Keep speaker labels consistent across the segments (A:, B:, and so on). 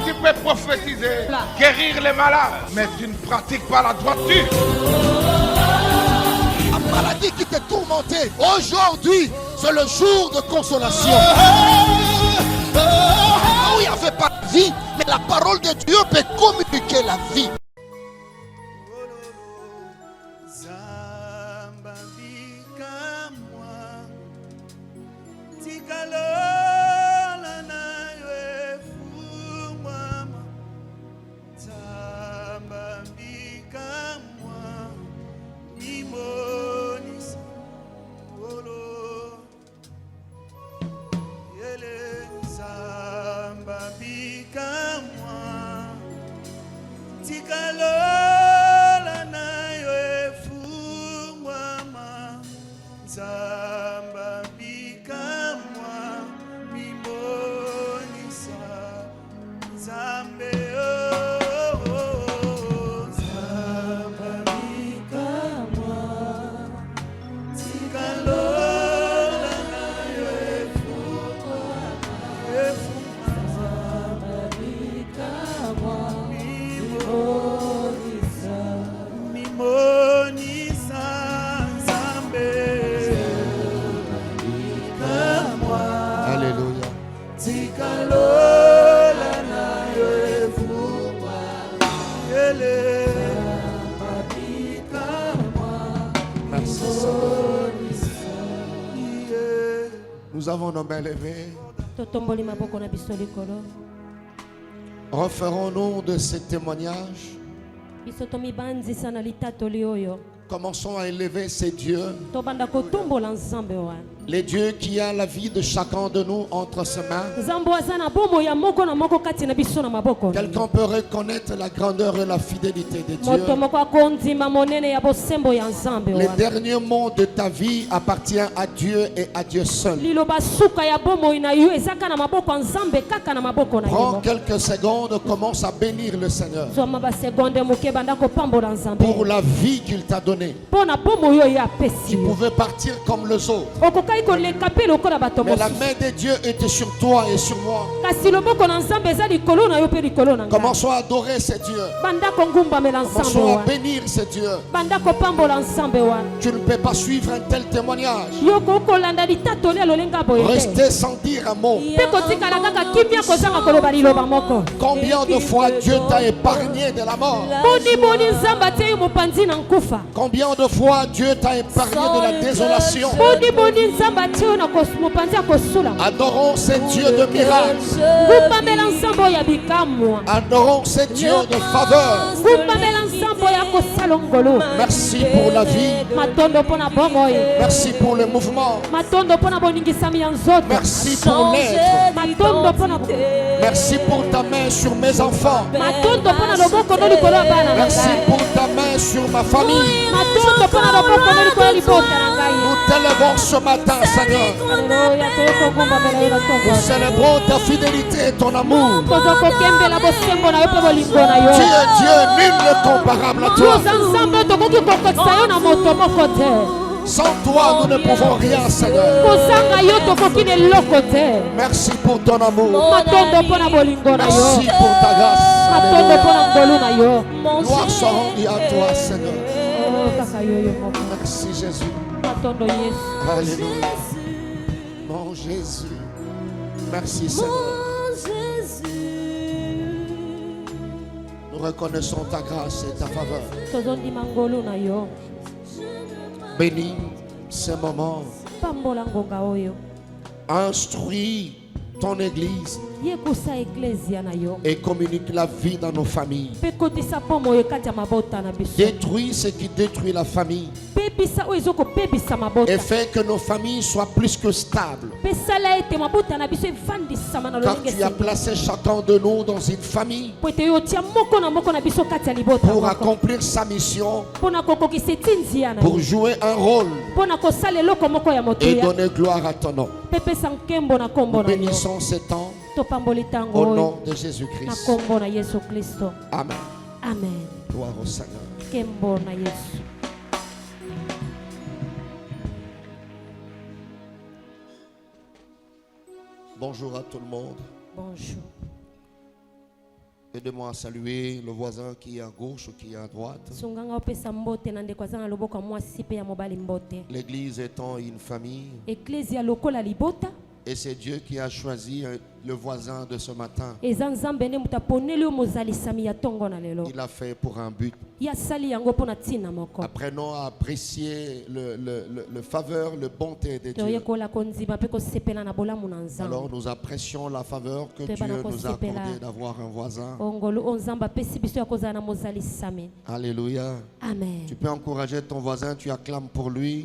A: tu peux prophétiser, guérir les malades, mais tu ne pratiques pas la droiture.
B: La maladie qui te tourmentait, aujourd'hui, c'est le jour de consolation. Où il n'y avait pas de vie, mais la parole de Dieu peut communiquer la vie. Nous avons nos mains levées. Referons-nous de ces témoignages. Commençons à élever ces dieux. Les dieux qui a la vie de chacun de nous entre ses mains. Quelqu'un peut reconnaître la grandeur et la fidélité de Dieu. Les derniers mots de ta vie appartiennent à Dieu et à Dieu seul. Prends quelques secondes, commence à bénir le Seigneur pour la vie qu'il t'a donnée. Tu pouvais partir comme les autres, mais la main de Dieu était sur toi et sur moi. Commençons à adorer ces dieux. Commençons à bénir ces dieux. Tu ne peux pas suivre un tel témoignage, rester sans dire un mot. Combien de fois Dieu t'a épargné de la mort? Combien de fois Dieu t'a épargné de la désolation? Adorons ces dieux de miracles. Adorons ces dieux de faveur. Merci pour la vie. Merci pour le mouvement. Merci pour l'être. Merci pour ta main sur mes enfants. Merci pour ta main sur ma famille. Nous t'élevons ce matin, Seigneur. Nous célébrons ta fidélité et ton amour. Tu es Dieu, nul n'est comparable à toi. Sans toi, nous ne pouvons rien, Seigneur. Merci pour ton amour. Merci pour ta grâce. Gloire soit rendue à toi, Seigneur. Merci, Jésus. Alléluia. Mon Jésus. Merci, Seigneur. Nous reconnaissons ta grâce et ta faveur. Bénis ces moments. Instruis ton église et communique la vie dans nos familles. Détruis ce qui détruit la famille et fais que nos familles soient plus que stables. Car tu as placé chacun de nous dans une famille pour accomplir sa mission, pour jouer un rôle et donner gloire à ton nom. Nous bénissons ce temps au nom de Jésus-Christ. Amen.
C: Amen.
B: Gloire au Seigneur. Bonjour à tout le monde.
C: Bonjour. Aide-moi à saluer le voisin qui est à gauche ou qui est à droite. L'église étant une famille. Et c'est Dieu qui a choisi le voisin de ce matin. Il l'a fait pour un but. Apprenons à apprécier le faveur, le bonté de Dieu. Alors nous apprécions la faveur que Dieu nous a accordée d'avoir un voisin. Alléluia.
B: Amen.
C: Tu peux encourager ton voisin, tu acclames pour lui.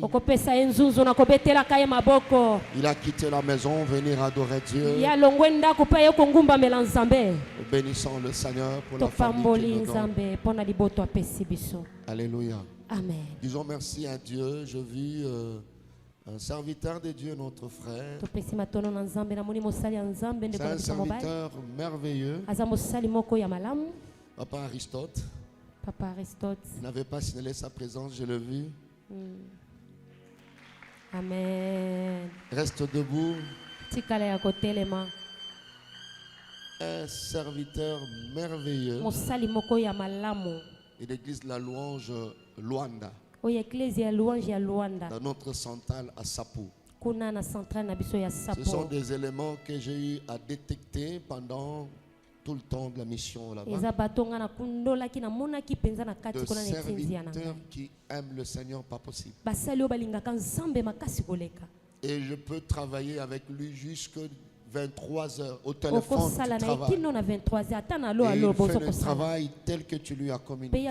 C: Il a quitté la maison, venir adorer Dieu. Nous bénissons le Seigneur pour la famille qu'il nous donne. Alléluia.
B: Amen.
C: Disons merci à Dieu. Je vis un serviteur de Dieu, notre frère. C'est un serviteur merveilleux. Papa Aristote. Il n'avait pas signalé sa présence, je l'ai vu.
B: Amen.
C: Reste debout. Un serviteur merveilleux. Et l'église La Louange Luanda. Dans notre centrale à Sapu. Ce sont des éléments que j'ai eu à détecter pendant tout le temps de la mission là-bas. De serviteurs qui aiment le Seigneur pas possible. Et je peux travailler avec lui jusqu'à 23h au téléphone du travail. Et il fait le travail tel que tu lui as communiqué. Tu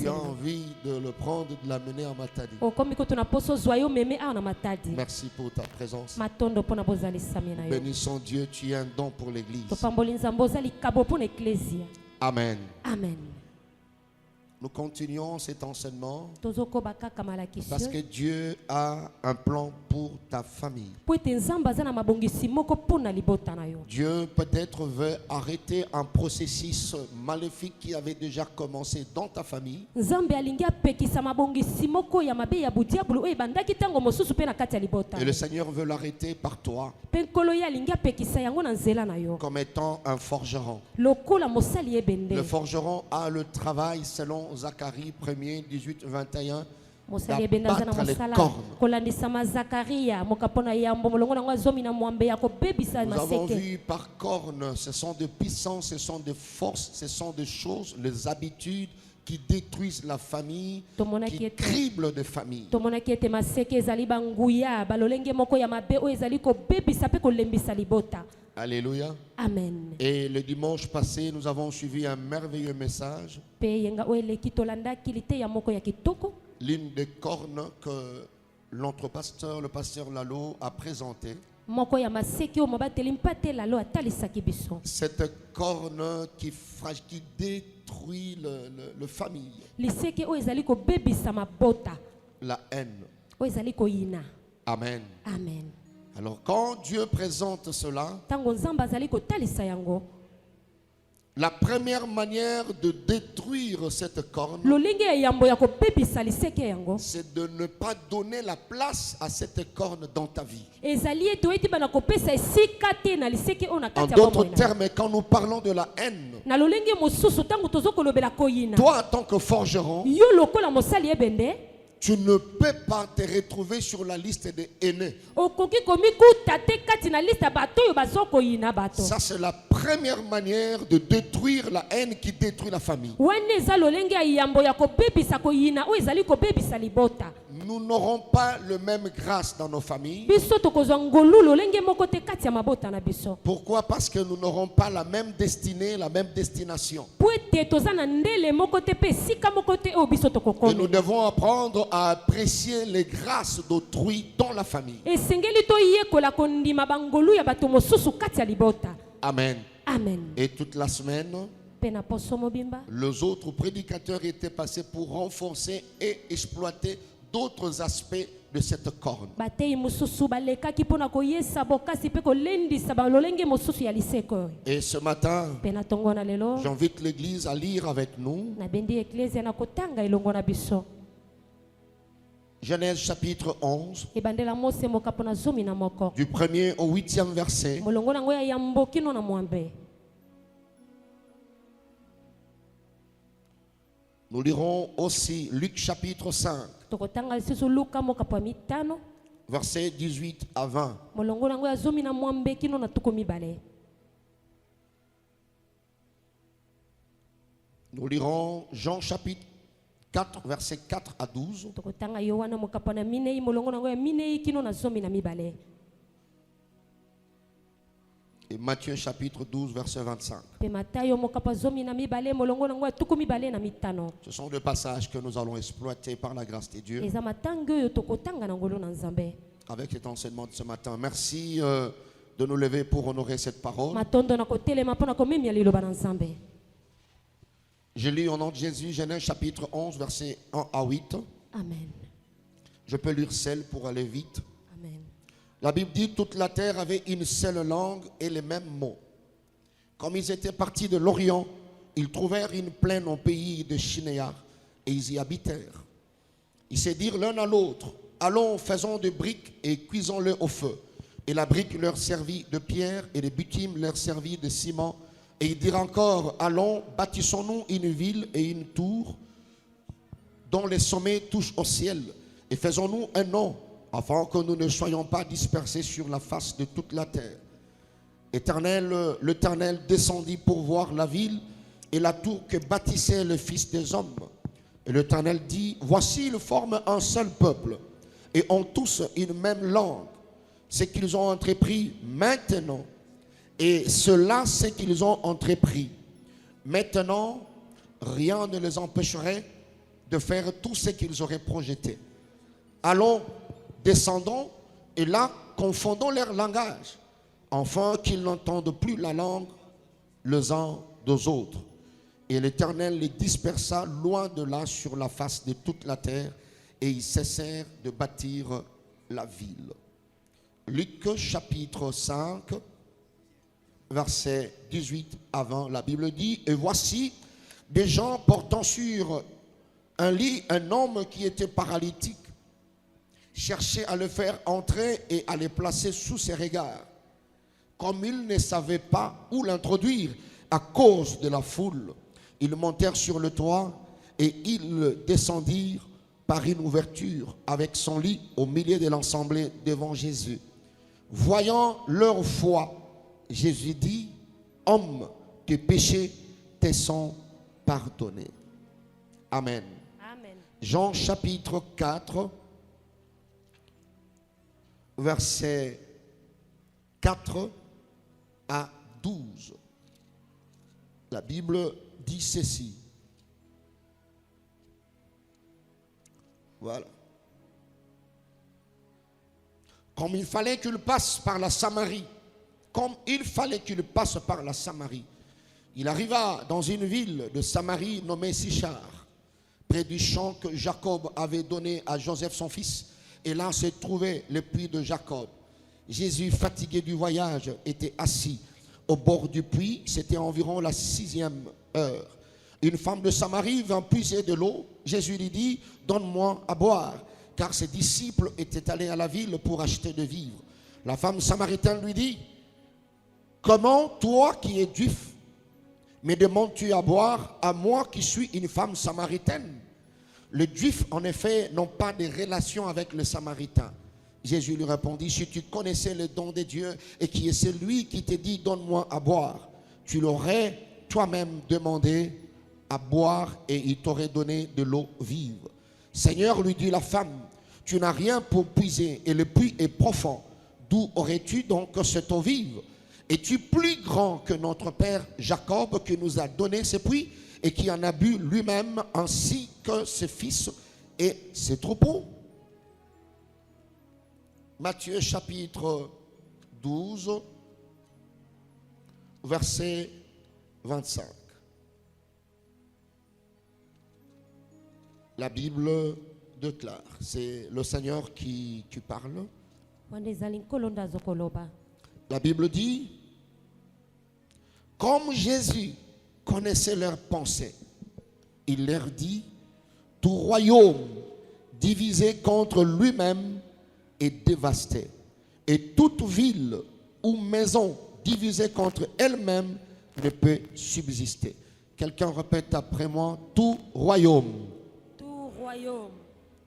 C: as envie de le prendre, de l'amener à Matadi. Merci pour ta présence. Bénissons Dieu, tu es un don pour l'église. Amen.
B: Amen.
C: Nous continuons cet enseignement parce que Dieu a un plan pour ta famille. Dieu peut-être veut arrêter un processus maléfique qui avait déjà commencé dans ta famille. Et le Seigneur veut l'arrêter par toi comme étant un forgeron. Le forgeron a le travail selon Zacharie 1er, 18, 21. D'abattre les cornes. Nous avons vu par cornes, ce sont des puissances, ce sont des forces, ce sont des choses, les habitudes qui détruisent la famille, qui criblent des familles. Alléluia.
B: Amen.
C: Et le dimanche passé, nous avons suivi un merveilleux message. L'une des cornes que notre pasteur, le pasteur Lalo, a présenté. Cette corne qui détruit le famille. La haine. Amen.
B: Amen.
C: Alors quand Dieu présente cela, la première manière de détruire cette corne, c'est de ne pas donner la place à cette corne dans ta vie. En d'autres termes, quand nous parlons de la haine, toi en tant que forgeron, tu ne peux pas te retrouver sur la liste des haineux. Ça, c'est la première manière de détruire la haine qui détruit la famille. Nous n'aurons pas le même grâce dans nos familles. Pourquoi? Parce que nous n'aurons pas la même destinée, la même destination. Et nous devons apprendre à apprécier les grâces d'autrui dans la famille. Amen.
B: Amen.
C: Et toute la semaine, les autres prédicateurs étaient passés pour renforcer et exploiter d'autres aspects de cette corne. Et ce matin, j'invite l'église à lire avec nous Genèse chapitre 11, du 1er au 8e verset. Nous lirons aussi Luc chapitre 5, versets 18 à 20. Nous lirons Jean chapitre 4, versets 4 à 12. Et Matthieu chapitre 12, verset 25. Ce sont deux passages que nous allons exploiter par la grâce de Dieu avec cet enseignement de ce matin. Merci de nous lever pour honorer cette parole. Je lis au nom de Jésus, Genèse chapitre 11, versets 1 à 8.
B: Amen.
C: Je peux lire celle pour aller vite.
B: Amen.
C: La Bible dit, toute la terre avait une seule langue et les mêmes mots. Comme ils étaient partis de l'Orient, ils trouvèrent une plaine au pays de Shinéar et ils y habitèrent. Ils se dirent l'un à l'autre, allons, faisons des briques et cuisons-les au feu. Et la brique leur servit de pierre et le bitume leur servit de ciment. Et ils dirent encore, allons, bâtissons-nous une ville et une tour dont les sommets touchent au ciel. Et faisons-nous un nom, afin que nous ne soyons pas dispersés sur la face de toute la terre. L'Éternel descendit pour voir la ville et la tour que bâtissait le Fils des hommes. Et l'Éternel dit, voici, ils forment un seul peuple et ont tous une même langue. Ce qu'ils ont entrepris maintenant, et cela, c'est qu'ils ont entrepris. Maintenant, rien ne les empêcherait de faire tout ce qu'ils auraient projeté. Allons, descendons, et là, confondons leur langage, afin qu'ils n'entendent plus la langue les uns des autres. Et l'Éternel les dispersa loin de là sur la face de toute la terre, et ils cessèrent de bâtir la ville. Luc chapitre 5, verset 18 à 20, la Bible dit, et voici des gens portant sur un lit un homme qui était paralytique, cherchaient à le faire entrer et à le placer sous ses regards. Comme ils ne savaient pas où l'introduire à cause de la foule, ils montèrent sur le toit et ils descendirent par une ouverture avec son lit au milieu de l'assemblée devant Jésus. Voyant leur foi, Jésus dit, homme, tes péchés te sont pardonnés. Amen.
B: Amen.
C: Jean chapitre 4, versets 4 à 12. La Bible dit ceci. Voilà. Comme il fallait qu'il passe par la Samarie, il arriva dans une ville de Samarie nommée Sichar, près du champ que Jacob avait donné à Joseph son fils, et là se trouvait le puits de Jacob. Jésus, fatigué du voyage, était assis au bord du puits. C'était environ la 6e heure. Une femme de Samarie vint puiser de l'eau. Jésus lui dit, donne-moi à boire, car ses disciples étaient allés à la ville pour acheter de vivres. La femme samaritaine lui dit, comment toi qui es juif, me demandes-tu à boire à moi qui suis une femme samaritaine? Les Juifs, en effet, n'ont pas de relation avec les Samaritains. Jésus lui répondit, si tu connaissais le don de Dieu et qui est celui qui te dit, donne-moi à boire, tu l'aurais toi-même demandé à boire et il t'aurait donné de l'eau vive. Seigneur, lui dit la femme, tu n'as rien pour puiser et le puits est profond. D'où aurais-tu donc cette eau vive? Es-tu plus grand que notre père Jacob qui nous a donné ce puits et qui en a bu lui-même ainsi que ses fils et ses troupeaux? Matthieu chapitre 12, verset 25. La Bible déclare, c'est le Seigneur qui parle. La Bible dit, comme Jésus connaissait leurs pensées, il leur dit, tout royaume divisé contre lui-même est dévasté, et toute ville ou maison divisée contre elle-même ne peut subsister. Quelqu'un répète après moi. Tout royaume.
B: Tout royaume.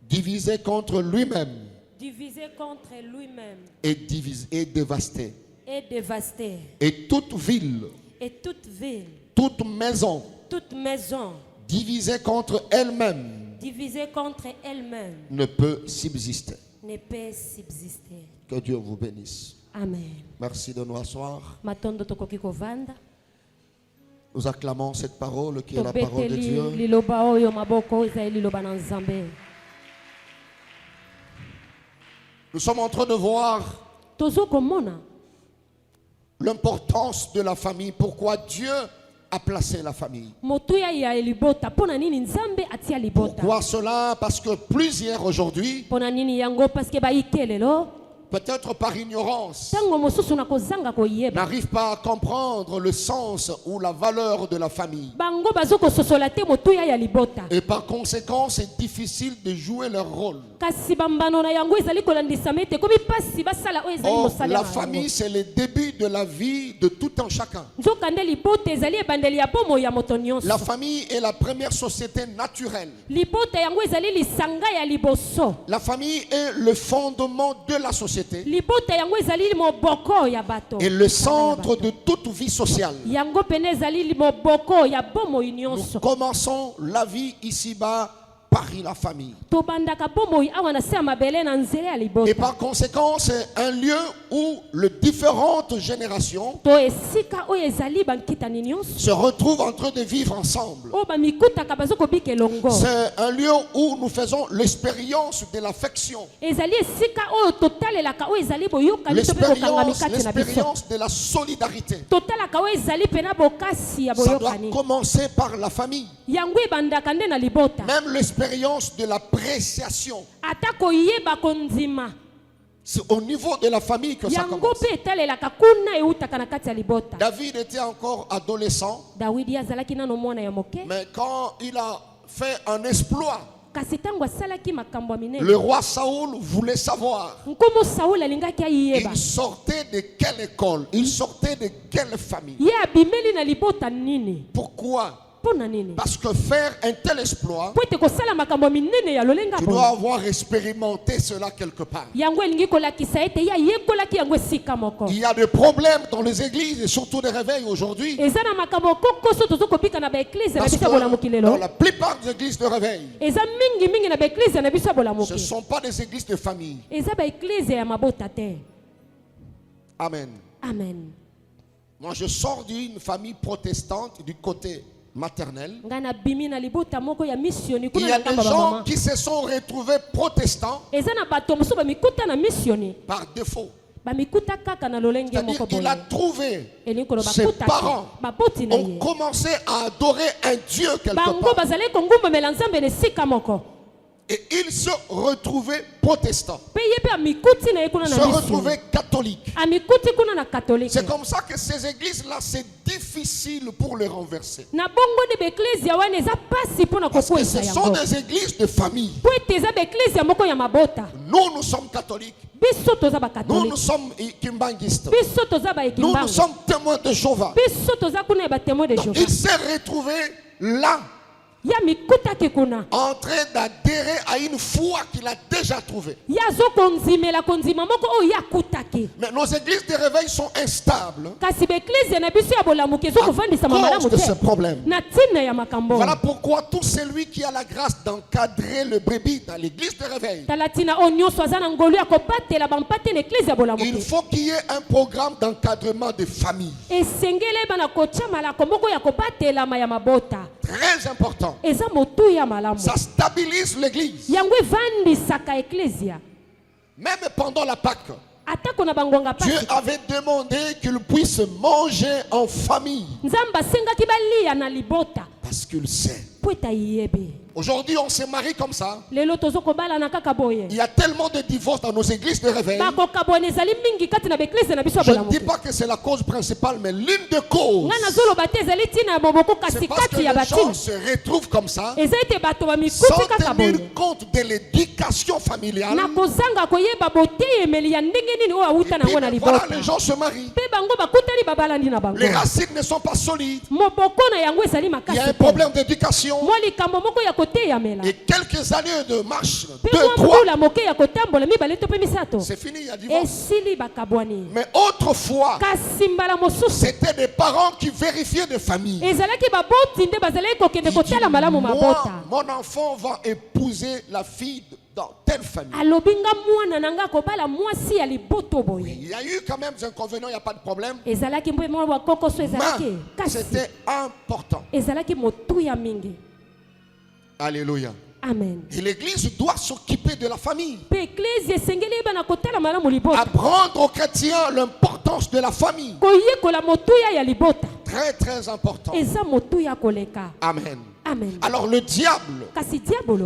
C: Divisé contre lui-même.
B: Divisé contre lui-même.
C: Et dévasté.
B: Et dévasté.
C: Et toute ville.
B: Et toute ville.
C: Toute maison.
B: Toute maison.
C: Divisée contre elle-même.
B: Divisée contre elle-même.
C: Ne peut subsister.
B: Ne peut subsister.
C: Que Dieu vous bénisse.
B: Amen.
C: Merci de nous asseoir.
B: Matondo tokoki kovanda.
C: Nous acclamons cette parole qui est la parole de Dieu. Nous sommes en train de voir l'importance de la famille. Pourquoi Dieu a placé la famille. Pourquoi cela? Parce que plusieurs aujourd'hui, peut-être par ignorance, n'arrivent pas à comprendre le sens ou la valeur de la famille. Et par conséquent, c'est difficile de jouer leur rôle. Or, la famille, c'est le début de la vie de tout un chacun. La famille est la première société naturelle. La famille est le fondement de la société. Et le centre de toute vie sociale. Nous commençons la vie ici-bas par la famille. Et par conséquent, c'est un lieu où les différentes générations se retrouvent en train de vivre ensemble. C'est un lieu où nous faisons l'expérience de l'affection. L'expérience de la solidarité. Ça doit commencer par la famille. Même l'expérience de l'appréciation. C'est au niveau de la famille que ça commence. David était encore adolescent. Mais quand il a fait un exploit, le roi Saoul voulait savoir. Il sortait de quelle école? Il sortait de quelle famille? Pourquoi? Parce que faire un tel exploit, tu dois avoir expérimenté cela quelque part. Il y a des problèmes dans les églises et surtout des réveils aujourd'hui. Parce que dans la plupart des églises de réveil, ce ne sont pas des églises de famille. Amen.
B: Amen.
C: Moi, je sors d'une famille protestante du côté maternelle. Il y a des gens qui se sont retrouvés protestants par défaut. C'est-à-dire qu'il a trouvé ses parents ont commencé à adorer un Dieu quelque part. Et ils se retrouvaient protestants. Se retrouvaient catholiques. C'est comme ça que ces églises-là, c'est difficile pour les renverser. Parce que ce sont des églises de famille. Nous sommes catholiques. Nous sommes kimbanguistes. Nous sommes témoins de Jéhovah. Donc, il s'est retrouvé là, en train d'adhérer à une foi qu'il a déjà trouvée. Mais nos églises de réveil sont instables à cause de ce problème. Voilà pourquoi tout celui qui a la grâce d'encadrer le brebis dans l'église de réveil, il faut qu'il y ait un programme d'encadrement de famille. Très important. Ça stabilise l'église. Même pendant la Pâque, Dieu avait demandé qu'il puisse manger en famille. Parce qu'il sait, Aujourd'hui, on se marie comme ça. Il y a tellement de divorces dans nos églises de réveil. Je ne dis pas que c'est la cause principale, mais l'une des causes. C'est parce que les gens se retrouvent comme ça, sans tenir compte de l'éducation familiale. Et puis, voilà, les gens se marient. Les racines ne sont pas solides. Il y a un problème d'éducation. Et quelques années de marche, 2, 3, c'est fini, il y a divorce. Mais autrefois, c'était des parents qui vérifiaient des familles. Ils disent, mon enfant va épouser la fille dans telle famille. Oui, il y a eu quand même des inconvénients, il n'y a pas de problème. Mais c'était important. Alléluia.
B: Amen.
C: Et l'église doit s'occuper de la famille. Apprendre aux chrétiens l'importance de la famille. Très très important. Amen.
B: Amen.
C: Alors le diable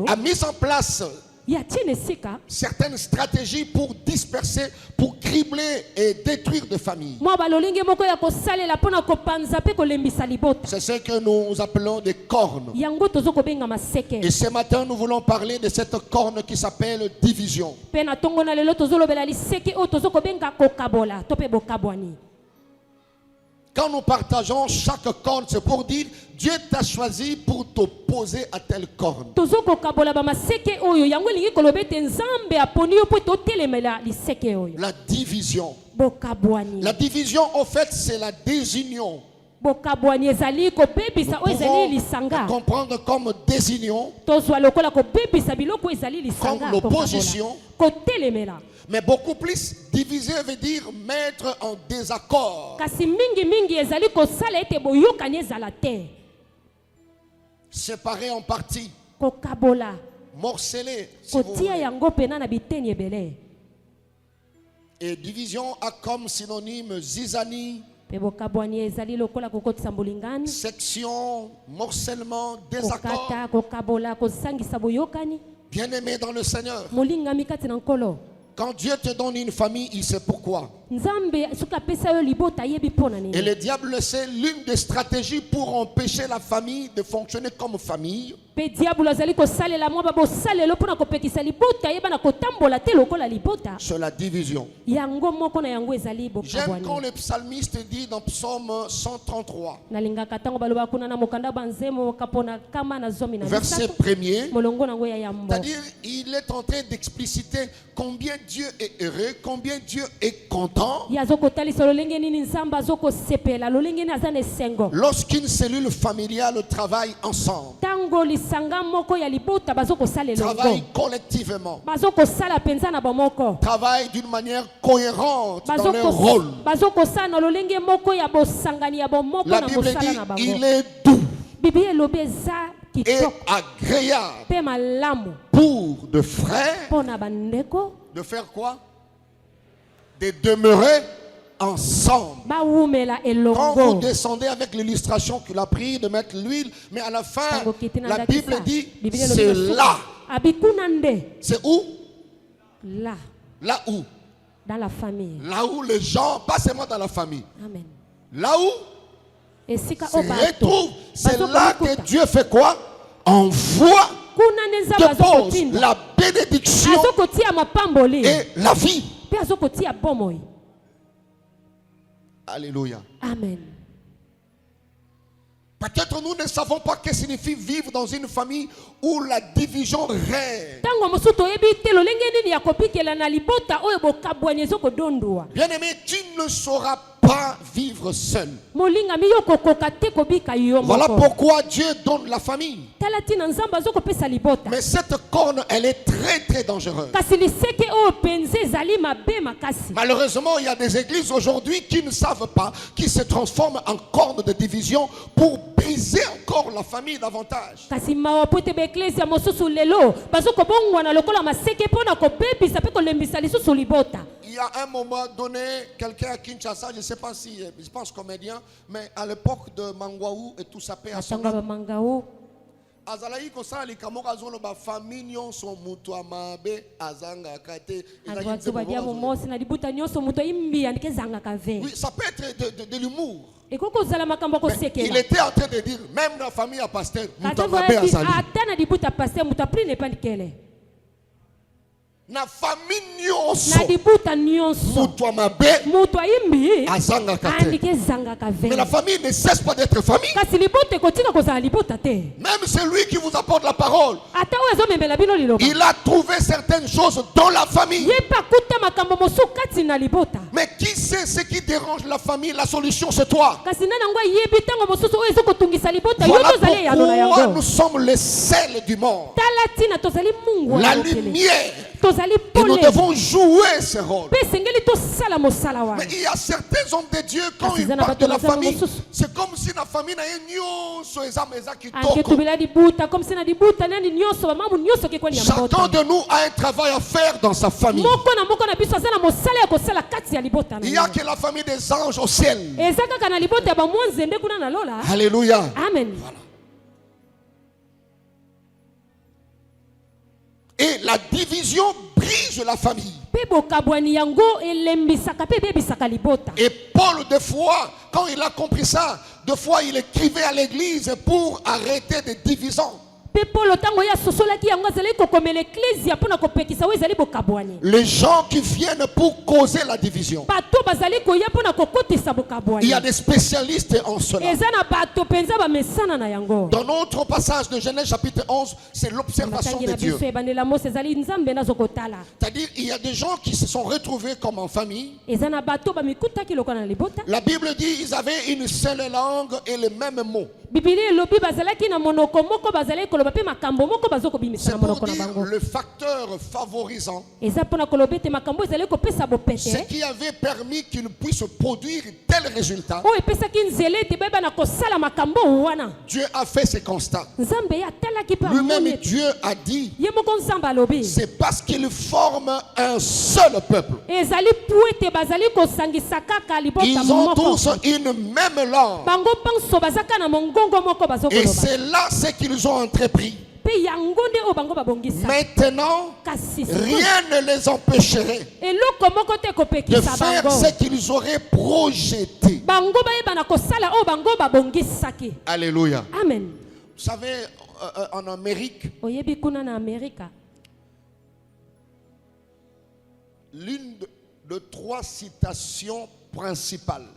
C: a mis en place certaines stratégies pour disperser, pour cribler et détruire des familles. C'est ce que nous appelons des cornes. Et ce matin, nous voulons parler de cette corne qui s'appelle division. Quand nous partageons chaque corne, c'est pour dire Dieu t'a choisi pour t'opposer à telle corne. La division. La division, en fait, c'est la désunion. Nous pouvons comprendre comme désunion, comme l'opposition. Mais beaucoup plus, diviser veut dire mettre en désaccord. Séparer en parties. Morceler. Si vous voulez. Et division a comme synonyme zizanie, section, morcellement, désaccord. Bien-aimé dans le Seigneur, quand Dieu te donne une famille, il sait pourquoi. Et le diable le sait, l'une des stratégies pour empêcher la famille de fonctionner comme famille, c'est la division. J'aime quand le psalmiste dit dans Psaume 133, verset 1er, c'est-à-dire il est en train d'expliciter combien Dieu est heureux, combien Dieu est content lorsqu'une cellule familiale travaille ensemble, travaille collectivement, travaille d'une manière cohérente dans leur rôle. La Bible dit il est doux et agréable pour de frères de faire quoi? De demeurer ensemble. Quand vous descendez avec l'illustration qu'il a pris de mettre l'huile, mais à la fin, la Bible dit c'est là. C'est où?
B: Là.
C: Là où?
B: Dans la famille.
C: Là où les gens, pas seulement dans la famille.
B: Amen.
C: Là où se retrouve, c'est là que Dieu fait quoi? Envoie, dépose la bénédiction et la vie. Alléluia.
B: Amen.
C: Peut-être nous ne savons pas ce que signifie vivre dans une famille où la division règne. Bien-aimé, tu ne sauras pas vivre seul. Voilà pourquoi Dieu donne la famille. Mais cette corne, elle est très très dangereuse. Malheureusement, il y a des églises aujourd'hui qui ne savent pas, qui se transforment en corne de division pour briser encore la famille davantage. Il y a un moment donné, quelqu'un à Kinshasa, je ne sais pas si, je pense comédien, mais à l'époque de Mangwaou et tout ça, azalaki kosala likambo azolo ba famille nyonso mutu amabe azanga kate
B: oui,
C: ça peut être de l'humour.
B: Mais
C: il était en train de dire même dans la famille à pasteur mutu amabe azali na famille nyonso mutu amabe azanga kate. Mais la famille ne cesse pas d'être famille. Même celui qui vous apporte la parole, il a trouvé certaines choses dans la famille. Mais qui sait ce qui dérange la famille? La solution c'est toi. Voilà pourquoi nous sommes les sels du monde, la lumière. Et nous devons jouer ce rôle. Mais il y a certains hommes de Dieu, quand ils parlent de la famille, c'est comme si la famille n'a chacun de nous a un travail à faire dans sa famille. Il n'y a que la famille des anges au ciel. Alléluia.
B: Amen.
C: Voilà. Et la division brise la famille. Et Paul, des fois, quand il a compris ça, des fois il écrivait à l'église pour arrêter des divisions. Les gens qui viennent pour causer la division. Il y a des spécialistes en cela. Dans notre passage de Genèse chapitre 11, c'est l'observation de Dieu. C'est-à-dire il y a des gens qui se sont retrouvés comme en famille. La Bible dit qu'ils avaient une seule langue et les mêmes mots. C'est pour dire le facteur favorisant, ce qui avait permis qu'ils puissent produire tel résultat. Dieu a fait ce constat. Lui-même Dieu a dit, c'est parce qu'ils forment un seul peuple. Ils ont tous une même langue. Et c'est là ce qu'ils ont entrepris. Maintenant, rien ne les empêcherait de faire ce qu'ils auraient projeté. Alléluia.
B: Amen.
C: Vous savez, en Amérique, l'une de trois citations principales,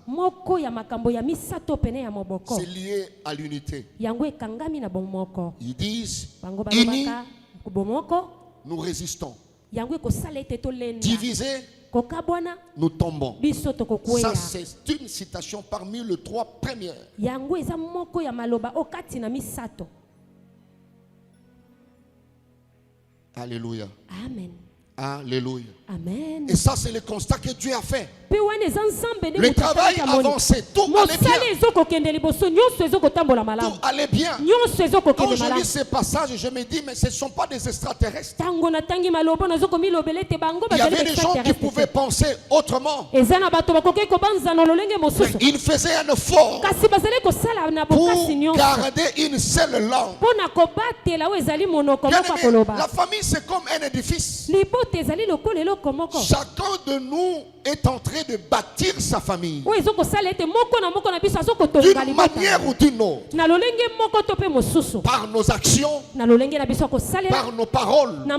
C: c'est lié à l'unité. Ils disent, unis, nous résistons. Divisés, nous tombons. Ça, c'est une citation parmi les trois premières. Alléluia.
B: Amen.
C: Alléluia.
B: Amen.
C: Et ça, c'est le constat que Dieu a fait. Le travail avançait, tout allait bien. Tout allait bien. Quand je lis ces passages, je me dis, mais ce ne sont pas des extraterrestres. Il y avait des gens qui pouvaient penser autrement. Ils faisaient un effort pour garder une seule langue. La famille, c'est comme un édifice. Chacun de nous est en train de bâtir sa famille d'une manière ou d'une autre, par nos actions, par nos paroles, par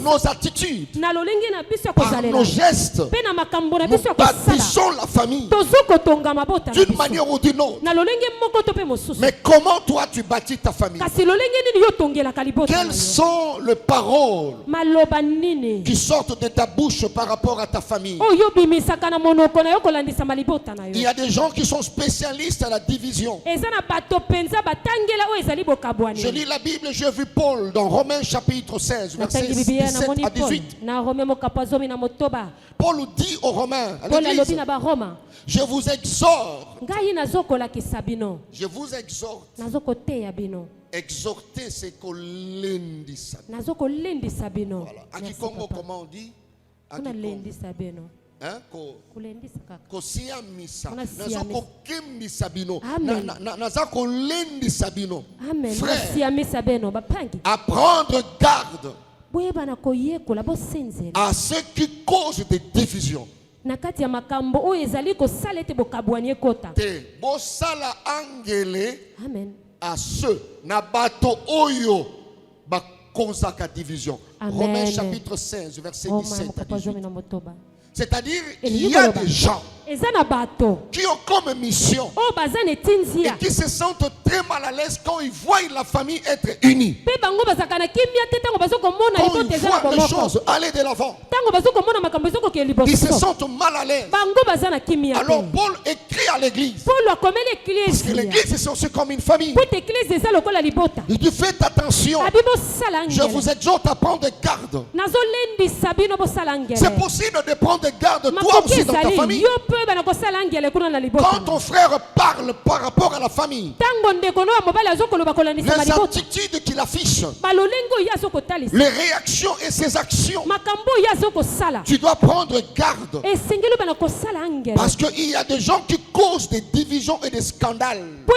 C: nos attitudes, par nos gestes. Nous bâtissons la famille d'une manière ou d'une autre. Mais comment toi tu bâtis ta famille? Quelles sont les paroles qui sortent de ta bouche par rapport à ta famille? Il y a des gens qui sont spécialistes à la division. Je lis la Bible, j'ai vu Paul dans Romains chapitre 16, versets 17 à 18. Paul dit aux Romains, à l'Église, je vous exhorte. Exhorter, c'est kolendisa. Voilà. À Kikongo, comment on dit? Hein? Kosia misa. Nazoko kembisa bino. Nazako lendi sabino. Frère, à prendre garde à ceux qui causent des divisions.
B: Nakati ya makambo oyo ezali kosala ete bokabwani ekota.
C: Te bosala angele.
B: Amen.
C: À ceux na bato oyo ba kozaka division. Romains chapitre 16 verset 17 à 18. C'est-à-dire qu'il y a des gens qui ont comme mission et qui se sentent très mal à l'aise quand ils voient la famille être unie. Quand ils voient les choses aller de l'avant, ils se sentent mal à l'aise. Alors Paul écrit à l'église. Parce que l'église est censée comme une famille. Il dit faites attention. Je vous exhorte à prendre garde. C'est possible de prendre garde toi aussi dans ta famille. Quand ton frère parle par rapport à la famille, les attitudes qu'il affiche, les réactions et ses actions, tu dois prendre garde. Parce qu'il y a des gens qui causent des divisions et des scandales dans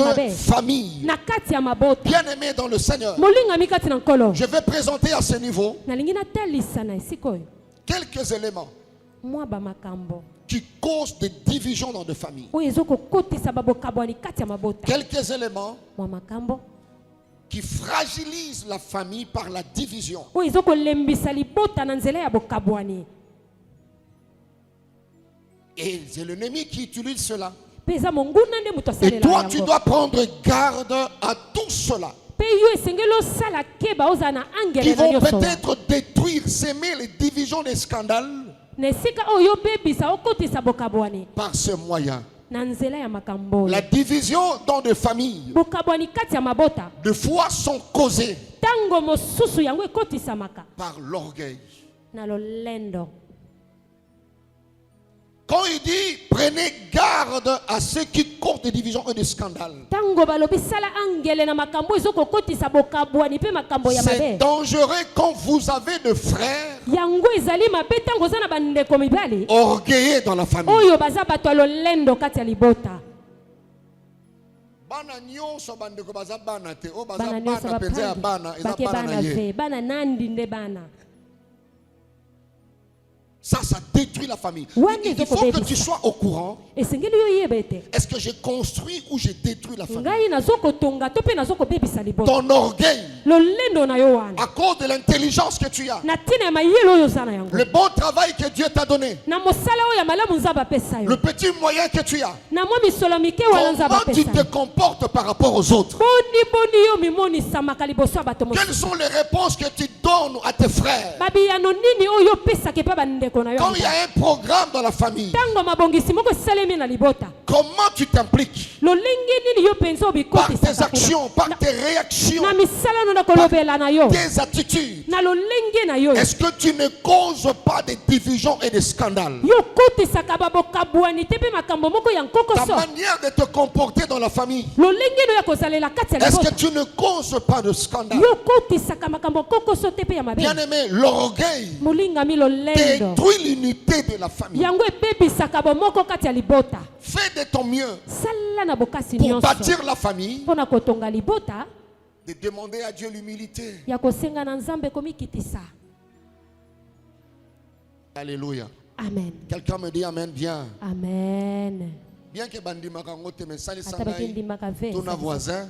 C: de famille. Bien-aimé dans le Seigneur, je vais présenter à ce niveau quelques éléments qui causent des divisions dans des familles. Quelques éléments qui fragilisent la famille par la division. Et c'est l'ennemi qui utilise cela. Et toi, tu dois prendre garde à tout cela. Qui vont peut-être détruire, s'aimer les divisions, les scandales par ce moyen. La division dans des familles de fois sont causées par l'orgueil. Quand il dit prenez garde à ceux qui causent des divisions et des scandales, c'est dangereux quand vous avez des frères orgueilleux dans la famille. Ça détruit la famille. Il faut que tu sois au courant. Est-ce que j'ai construit ou j'ai détruit la famille? Ton orgueil, à cause de l'intelligence que tu as, le bon travail que Dieu t'a donné, le petit moyen que tu as, comment tu te comportes par rapport aux autres? Quelles sont les réponses que tu donnes à tes frères? Quand il y a un programme dans la famille, comment tu t'impliques? Par tes actions, par tes réactions, par tes attitudes. Est-ce que tu ne causes pas de divisions et de scandales? Ta manière de te comporter dans la famille, est-ce que tu ne causes pas de scandale? Bien aimé, l'orgueil détruit l'unité de la famille. Fais de ton mieux pour bâtir la famille, de demander à Dieu l'humilité. Alléluia.
B: Amen.
C: Quelqu'un me dit amen bien.
B: Amen.
C: Bien que bandimaka ngote mais sali sangai ton voisin,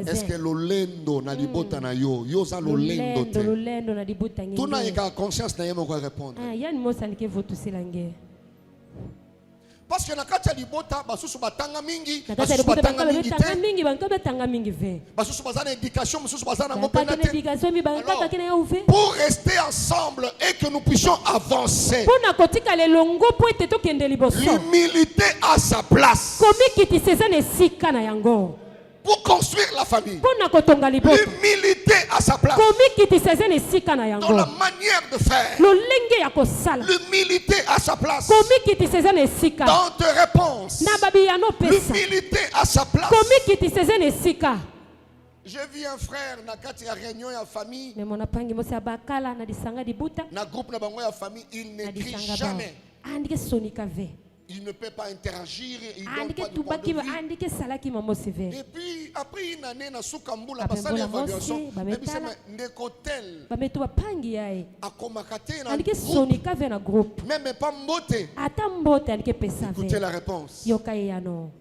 C: est-ce que l'olendo na libota na yo za l'olendo te tu na yeka conscience na yemo ko répondre parce que na kati libota basusu batanga mingi basusu batanga mingi te basusu bazana éducation basusu bazana mopena te. Pour rester ensemble et que nous puissions avancer, l'humilité à sa place. Pour construire la famille, l'humilité à sa place. Dans la manière de faire, l'humilité à sa place. Dans tes réponses, l'humilité à sa place. J'ai vu un frère na kati ya réunion ya famille.
B: Na
C: groupe na bango ya famille, il n'écrit jamais. Il ne peut pas interagir, il donne pas de point de vue. Et puis après une année na sukambula basali évaluation, ndeko tel akomakate na groupe. Même pas mbote. Écoutez la réponse.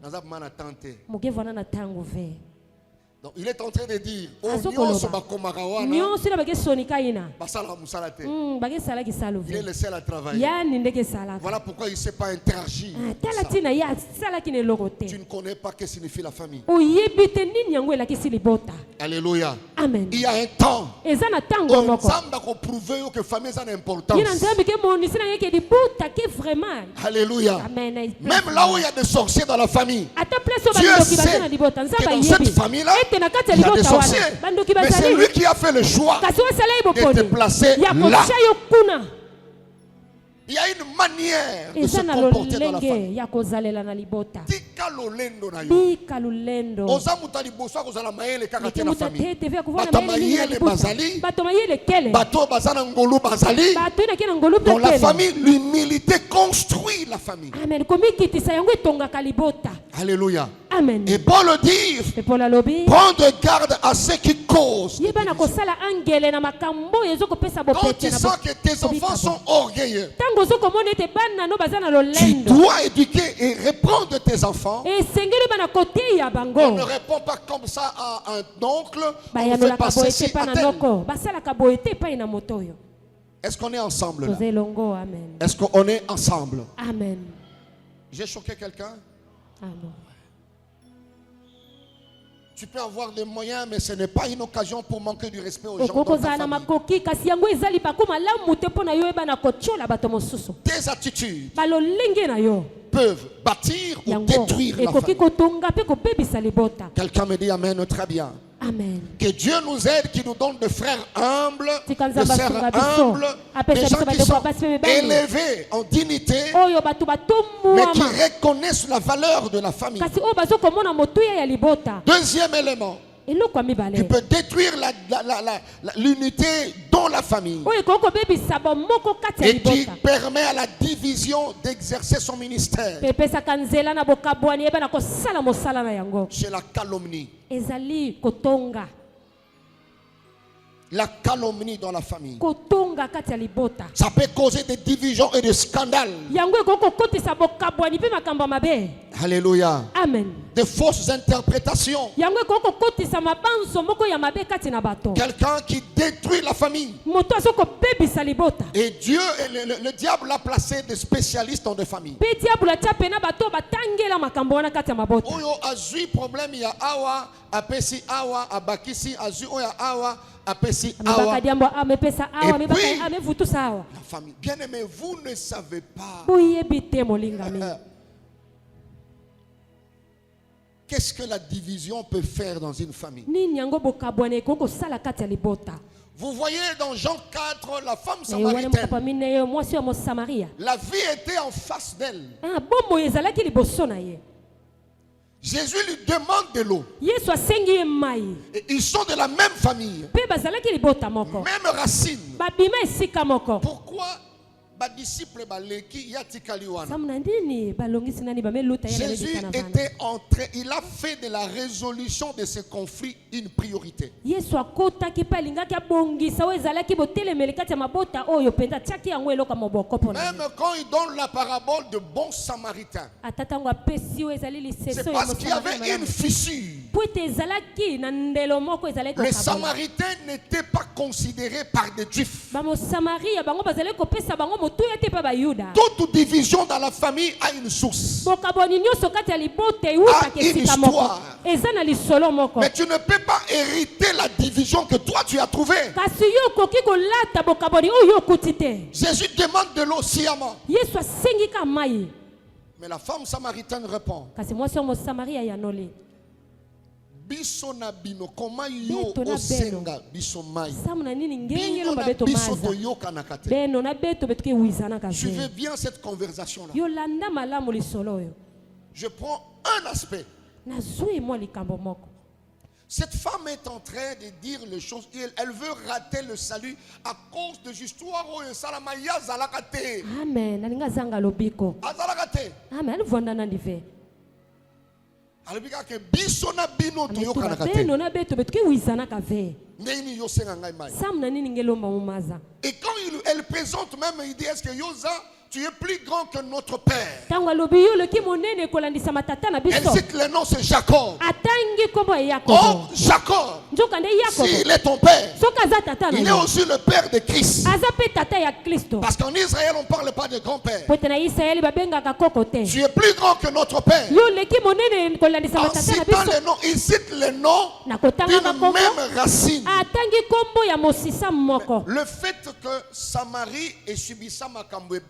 C: Nazab mana tante. Donc il est en train de dire, il est le seul à travailler. Voilà pourquoi il ne sait pas interagir. Tu ne connais pas ce que signifie la famille. Alléluia.
B: Amen.
C: Il y a un temps. On semble prouver que la famille est importante. Alléluia. Même là où il y a des sorciers dans la famille, Dieu sait que dans cette famille-là, il y a des sorciers. Mais c'est lui qui a fait le choix de te placer là. Il y a une manière de se comporter dans la famille. Dans la famille, l'humilité construit la famille. Alléluia.
B: Amen.
C: Et Paul le dit, prendre garde à ceux qui causent. Quand tu sens que tes enfants sont orgueilleux, tu dois éduquer et reprendre tes enfants. On ne répond pas comme ça à un oncle. On fait passer ci à tel. Est-ce qu'on est ensemble là? Est-ce qu'on est ensemble?
B: Amen.
C: J'ai choqué quelqu'un?
B: Amen.
C: Tu peux avoir des moyens, mais ce n'est pas une occasion pour manquer du respect aux gens dans ta famille. Tes attitudes peuvent bâtir ou détruire la famille. Quelqu'un me dit Amen, très bien.
B: Amen.
C: Que Dieu nous aide, qui nous donne des frères humbles, des sœurs humbles, des gens qui sont élevés en dignité, mais qui reconnaissent la valeur de la famille. Deuxième élément qui peut détruire l'unité dans la famille et qui permet à la division d'exercer son ministère. C'est la calomnie. La calomnie dans la famille. Ça peut causer des divisions et des scandales. Alléluia.
B: Amen.
C: De fausses interprétations. Quelqu'un qui détruit la famille. Et Dieu, le diable a placé des spécialistes dans des familles. Oyo azui problème il y a awa, apesi awa, abakisi azui oya awa. Et puis, la famille. Bien aimé, vous ne savez pas qu'est-ce que la division peut faire dans une famille. Vous voyez dans Jean 4, la femme samaritaine, la vie était en face d'elle. Jésus lui demande de l'eau. Et ils sont de la même famille, même racine. Pourquoi disciple Jésus était entré, il a fait de la résolution de ce conflit une priorité. Même quand il donne la parabole de bon samaritain, c'est parce qu'il y avait une fissure. Les Samaritains n'étaient pas considérés par des Juifs. Toute division dans la famille a une source, a une histoire. Mais tu ne peux pas hériter la division que toi tu as trouvée. Jésus demande de l'eau sciemment. Mais la femme samaritaine répond, biso na bino koma yo osenga biso mai bino na biso toyoka na kate. Suivez bien cette conversation là. Je prends un aspect. Cette femme est en train de dire les choses. Elle veut rater le salut à cause de l'histoire.
B: Amen. Amen.
C: Et quand elle présente même, il dit, est-ce que Yosa, tu es plus grand que notre père? Elle cite le nom, c'est Jacob. Oh, Jacob, s'il est ton père, il est aussi le père de Christ. Parce qu'en Israël, on ne parle pas de grand-père. Tu es plus grand que notre père. En citant le nom, il cite le nom d'une même racine. Le fait que Samarie ait subi ça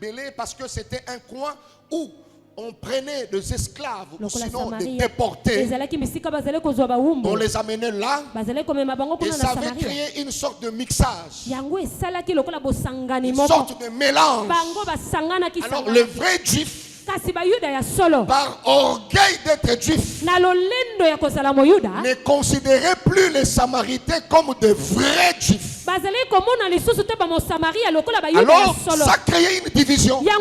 C: belé parce que c'était un coin où on prenait des esclaves, sinon des déportés. On les amenait là et ça avait créé une sorte de mixage, une sorte de mélange. Alors le vrai juif, par orgueil d'être juif, ne considérait plus les Samaritains comme de vrais juifs. Alors ça créait une division. Et à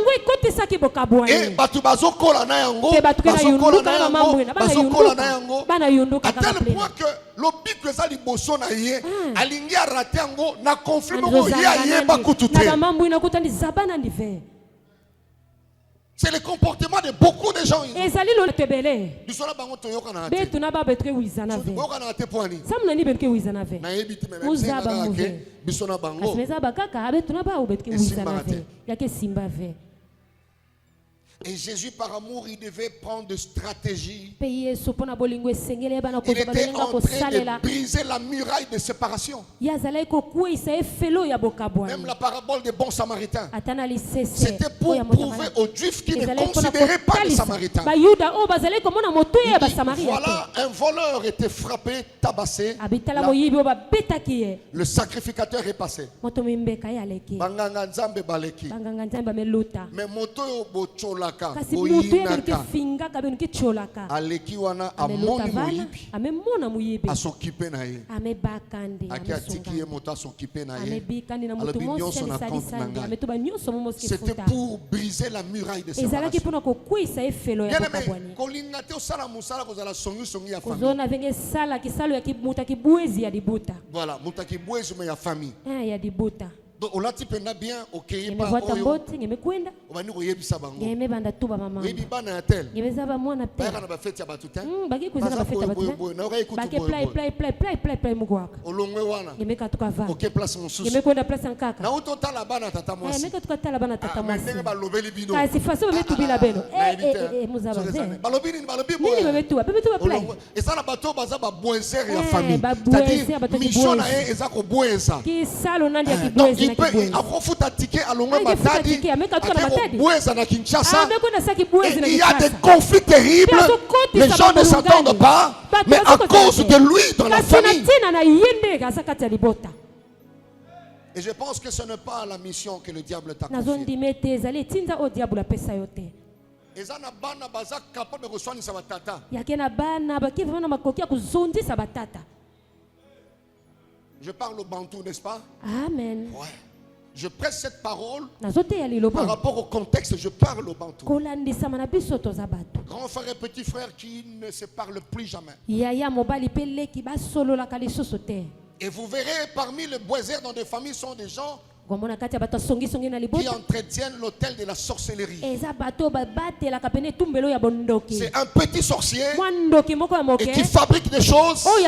C: tel point que l'obique ezali boso na ye alingi arate yango na conflit moko ye bakutu te. C'est le comportement de beaucoup de gens. Et Jésus, par amour, il devait prendre de stratégie. Il était en train de briser la muraille de séparation. Même la parabole des bons samaritains, c'était pour prouver aux Juifs qui ne considéraient pas les Samaritains. Voilà, un voleur était frappé, tabassé. Le sacrificateur est passé. Mais moto
B: kasi mutu
C: aleki wana amona moyibi asokipe na ye akatiki ye moto asokipe na ye alobi nyonso na compte na ngai. C'était pour briser la muraille de séparation. Kolinga te osala musala kozala songi ya famille. Voilà, mutakibwezi me ya famille. Donc, on l'a dit bien, ok, il peut il y a des conflits terribles, les gens ne s'entendent pas, mais à cause de lui dans la famille. Et je pense que ce n'est pas la mission que le diable t'a confiée. Je parle au bantou, n'est-ce pas?
B: Amen.
C: Ouais. Je presse cette parole par rapport au contexte, je parle au bantou. Grand frère et petit frère qui ne se parlent plus jamais. Et vous verrez parmi les boiseurs dans des familles sont des gens qui entretiennent l'hôtel de la sorcellerie. C'est un petit sorcier et qui fabrique des choses et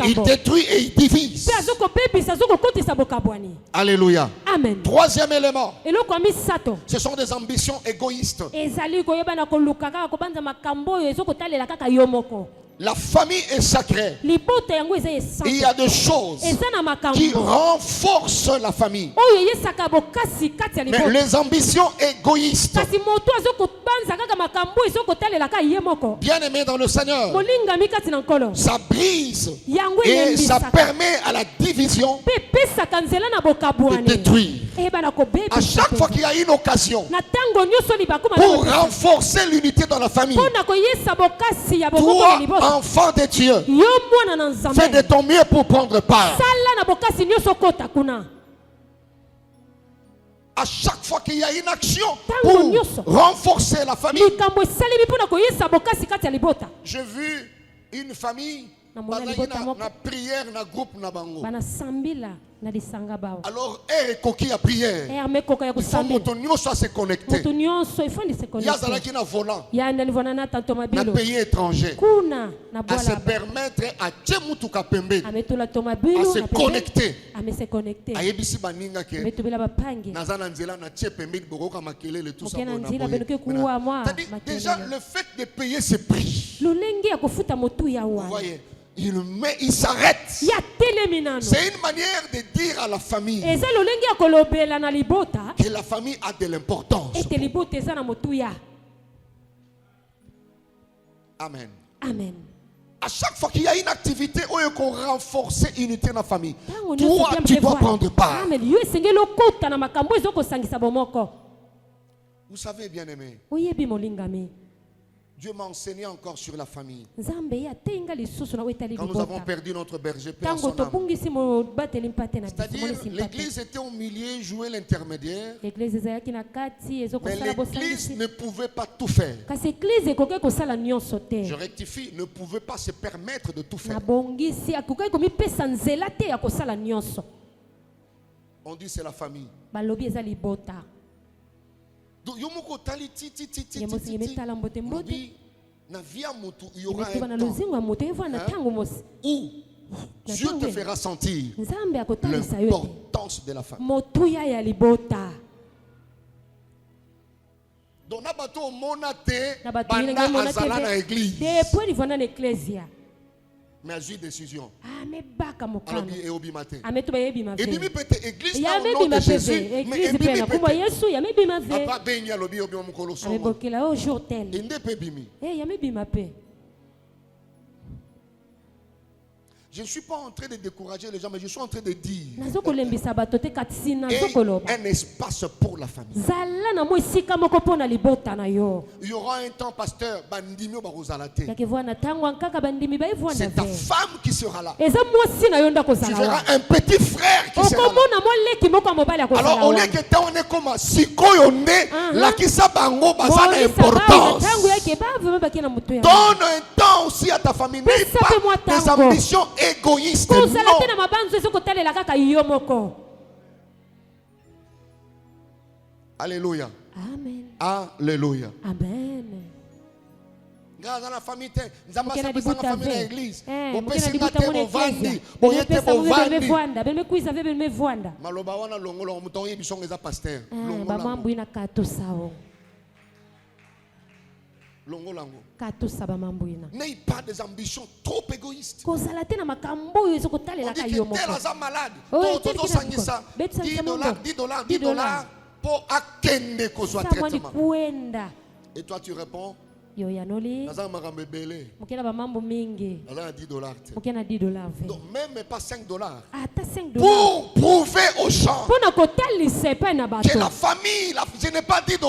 C: il détruit et il divise. Alléluia.
B: Amen.
C: Troisième élément, ce sont des ambitions égoïstes. La famille est sacrée. Il y a des choses qui renforcent la famille. Mais les ambitions égoïstes Bien-aimé dans le Seigneur, ça brise et ça permet à la division de détruire. À chaque fois qu'il y a une occasion pour renforcer l'unité dans la famille, toi, enfant de Dieu, fais de ton mieux pour prendre part. À chaque fois qu'il y a une action pour renforcer la famille. J'ai vu une famille na prière na groupe na bango. Alors coquille à prière. Il faut motonio soit se connecter. Il y a zala qui na volant. Na pays étranger. À se permettre à tchemutu kapembe. À se connecter. À yebisi baninga ke. Nazana nzela na tchepembe bokoka makelele tout ça. Déjà le fait de payer ce prix. Vous voyez. Il s'arrête. C'est une manière de dire à la famille que la famille a de l'importance. Amen.
B: Amen.
C: À chaque fois qu'il y a une activité où on renforce l'unité dans la famille, toi tu dois prendre part. Vous savez, bien aimé, Dieu m'a enseigné encore sur la famille. Quand nous avons perdu notre berger, Père son âme. C'est-à-dire, l'église était au milieu, jouait l'intermédiaire. Mais l'église ne pouvait pas tout faire. Je rectifie, ne pouvait pas se permettre de tout faire. On dit c'est la famille. Donc, il y aura un temps où Dieu te fera sentir l'importance de la famille. Donc, nabato monate banda azala na église. Mais j'ai décision. Alors, et au matin. Et bimi peut-être église au nom de Jésus. Mais et bimi peut-être. Papa benya lobi obi omukolo songo. Et nde pe bimi. Je ne suis pas en train de décourager les gens, mais je suis en train de dire un espace pour la famille. Il y aura un temps, pasteur, c'est ta femme qui sera là. Tu verras un petit frère qui sera là. Alors, au lieu que tu on est comme si on est là qui s'abango bazana importance. Donne un temps aussi à ta famille. N'aie pas des ambitions égoïste. Non. Alléluia.
B: Amen.
C: Alléluia.
B: Amen.
C: Dans la famille, dans la l'église. N'ayez pas des ambitions trop égoïstes. On dit que tel est malade. $10 pour akende ko soit traitement. Et toi tu réponds $10. Donc même pas $5. Pour prouver aux gens que la famille, je n'ai pas $10,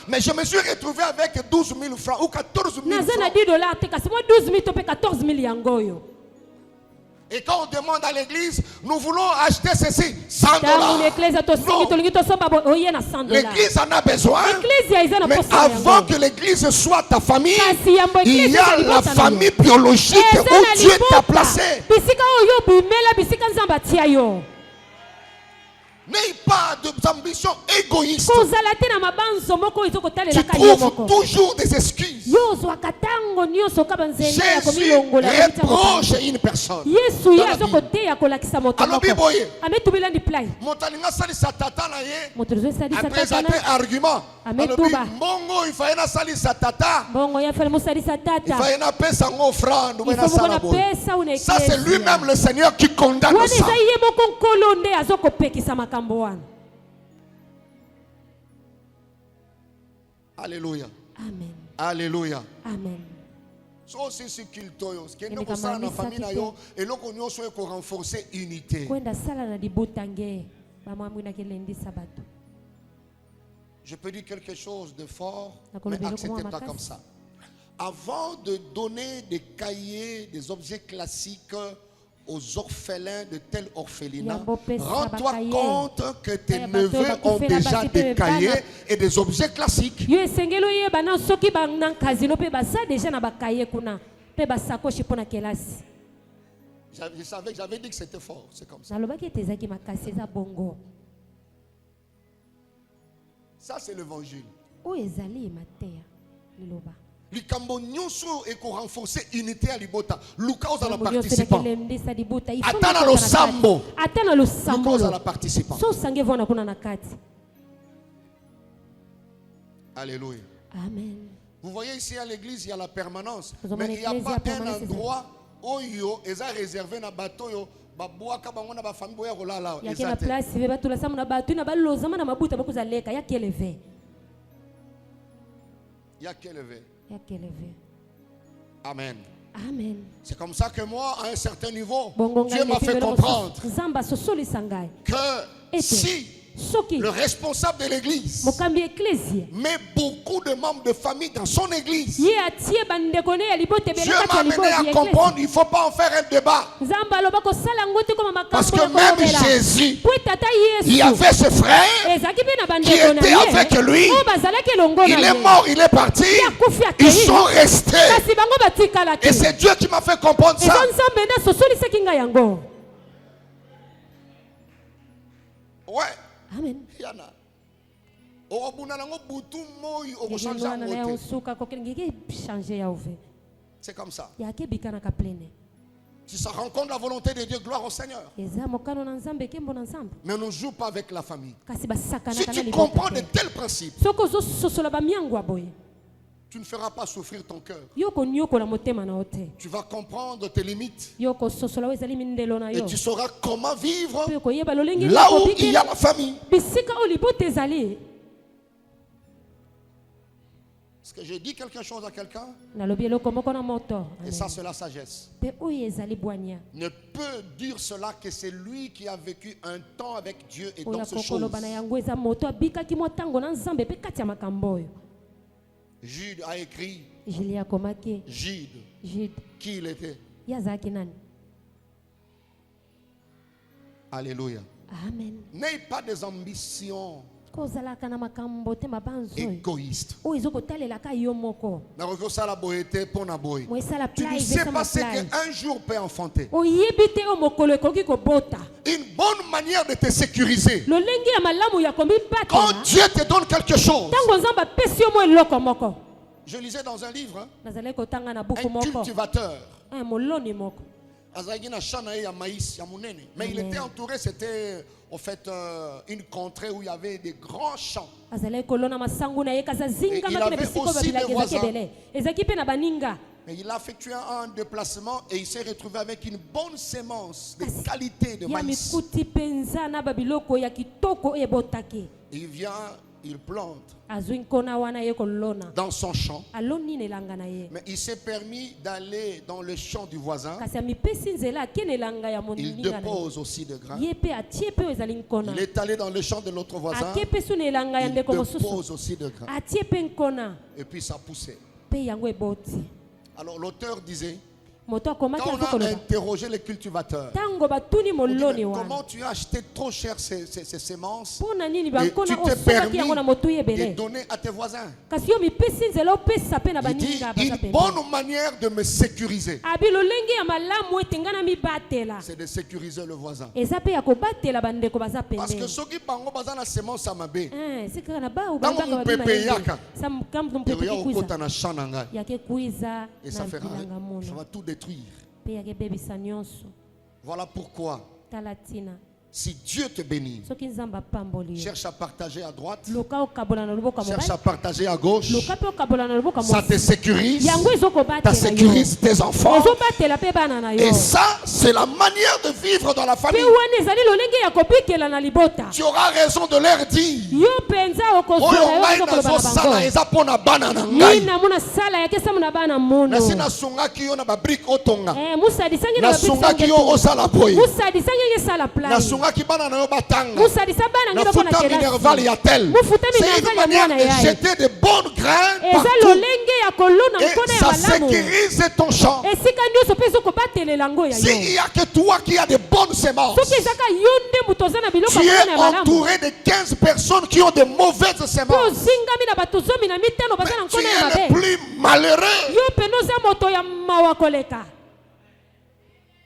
C: mais je me suis retrouvé avec 12 000 francs ou 14 000 francs. Et quand on demande à l'église, nous voulons acheter ceci, $100. Non. L'église en a besoin. Mais avant que l'église soit ta famille, il y a la famille biologique où Dieu t'a placé. N'ayez pas d'ambition égoïste. Tu trouves toujours des excuses. Jésus reproche une personne. Alors, après ça, argument. Il fallait ça, c'est lui-même le Seigneur qui condamne ça. Alléluia.
B: Amen.
C: Alléluia.
B: Amen.
C: So c'est ce qu'il toyo. Ce qui est dans la famille na yo et là qu'on soit pour renforcer unité. Je peux dire quelque chose de fort, mais acceptez-le comme ça. Avant de donner des cahiers, des objets classiques aux orphelins de tel orphelinat, rends-toi compte que tes neveux ont déjà des cahiers et des objets classiques.
B: Je
C: savais, j'avais dit que c'était fort, c'est comme ça. Ça c'est l'évangile. Likambo nyonso et qu'on renforcer unité à libota. Luka aux la participant. Atana lo sambo. Luka aux la participant. Alléluia.
B: Amen.
C: Vous voyez ici à l'église il y a la permanence, mais il n'y a pas un endroit où il est réservé na bateau yo. Il
B: y a quelle place il va tout la salle na bateau na balozama na mabuta bakuzaleka ya keleve.
C: Il y a qu'élevé.
B: Amen.
C: Amen. C'est comme ça que moi, à un certain niveau, Dieu m'a fait comprendre que si le responsable de l'église met beaucoup de membres de famille dans son église, Dieu m'a amené à comprendre qu'il ne faut pas en faire un débat. Parce que même Jésus, il y avait ce frère qui était avec lui. Il est mort, il est parti. Ils sont restés. Et c'est Dieu qui m'a fait comprendre ça. Ouais.
B: Amen.
C: C'est comme ça. Si ça rencontre la volonté de Dieu, gloire au Seigneur. Mais on ne joue pas avec la famille. Si tu comprends de tels principes, tu ne feras pas souffrir ton cœur. Tu vas comprendre tes limites. Et tu sauras comment vivre là où il y a la famille. Est-ce que j'ai dit quelque chose à quelqu'un? Et ça, c'est la sagesse. Ne peut dire cela que c'est lui qui a vécu un temps avec Dieu et dans ces choses. Jude a écrit. Jude. Qui il était? Alléluia.
B: Amen.
C: N'ayez pas des ambitions égoïstes. Tu ne sais pas ce qu'un jour peut enfanter. Une bonne manière de te sécuriser. Quand Dieu te donne quelque chose. Je lisais dans un livre, un cultivateur. Mais il était entouré, c'était en fait une contrée où il y avait des grands champs. Et il avait aussi des voisins. Mais il a effectué un déplacement et il s'est retrouvé avec une bonne sémence de qualité de maïs. Il vient, il plante dans son champ. Mais il s'est permis d'aller dans le champ du voisin. Il dépose aussi de grains. Il est allé dans le champ de l'autre voisin. Il dépose aussi de grains. Et puis ça poussait. Alors l'auteur disait, quand on a interrogé les cultivateurs, comment tu as acheté trop cher ces semences et tu t'es permis de donner à tes voisins? Il dit, une bonne manière de me sécuriser, c'est de sécuriser le voisin. Parce que ceux qui parlent de la semence à ma baie, et ça va tout détruire. Voilà pourquoi Si Dieu te bénit, cherche à partager à droite, cherche à partager à gauche, ça te sécurise, ça sécurise tes enfants. Et ça, c'est la manière de vivre dans la famille. Tu auras raison de leur dire, c'est une manière de jeter de bonnes graines partout. Et ça sécurise ton champ. S'il n'y a que toi qui as de bonnes semences, tu es entouré de 15 personnes qui ont de mauvaises semences. Tu es le plus malheureux.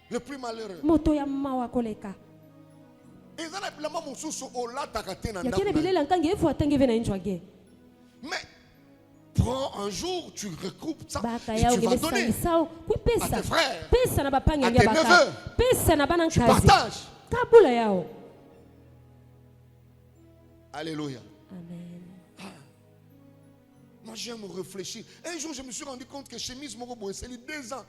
C: Le plus malheureux. Mais prends un jour, tu recoupes ça et tu vas donner à tes frères, à tes neveux. Tu partages. Alléluia.
B: Amen.
C: Moi j'aime réfléchir. Un jour je me suis rendu compte que chemise Morobo, c'est les 2 ans.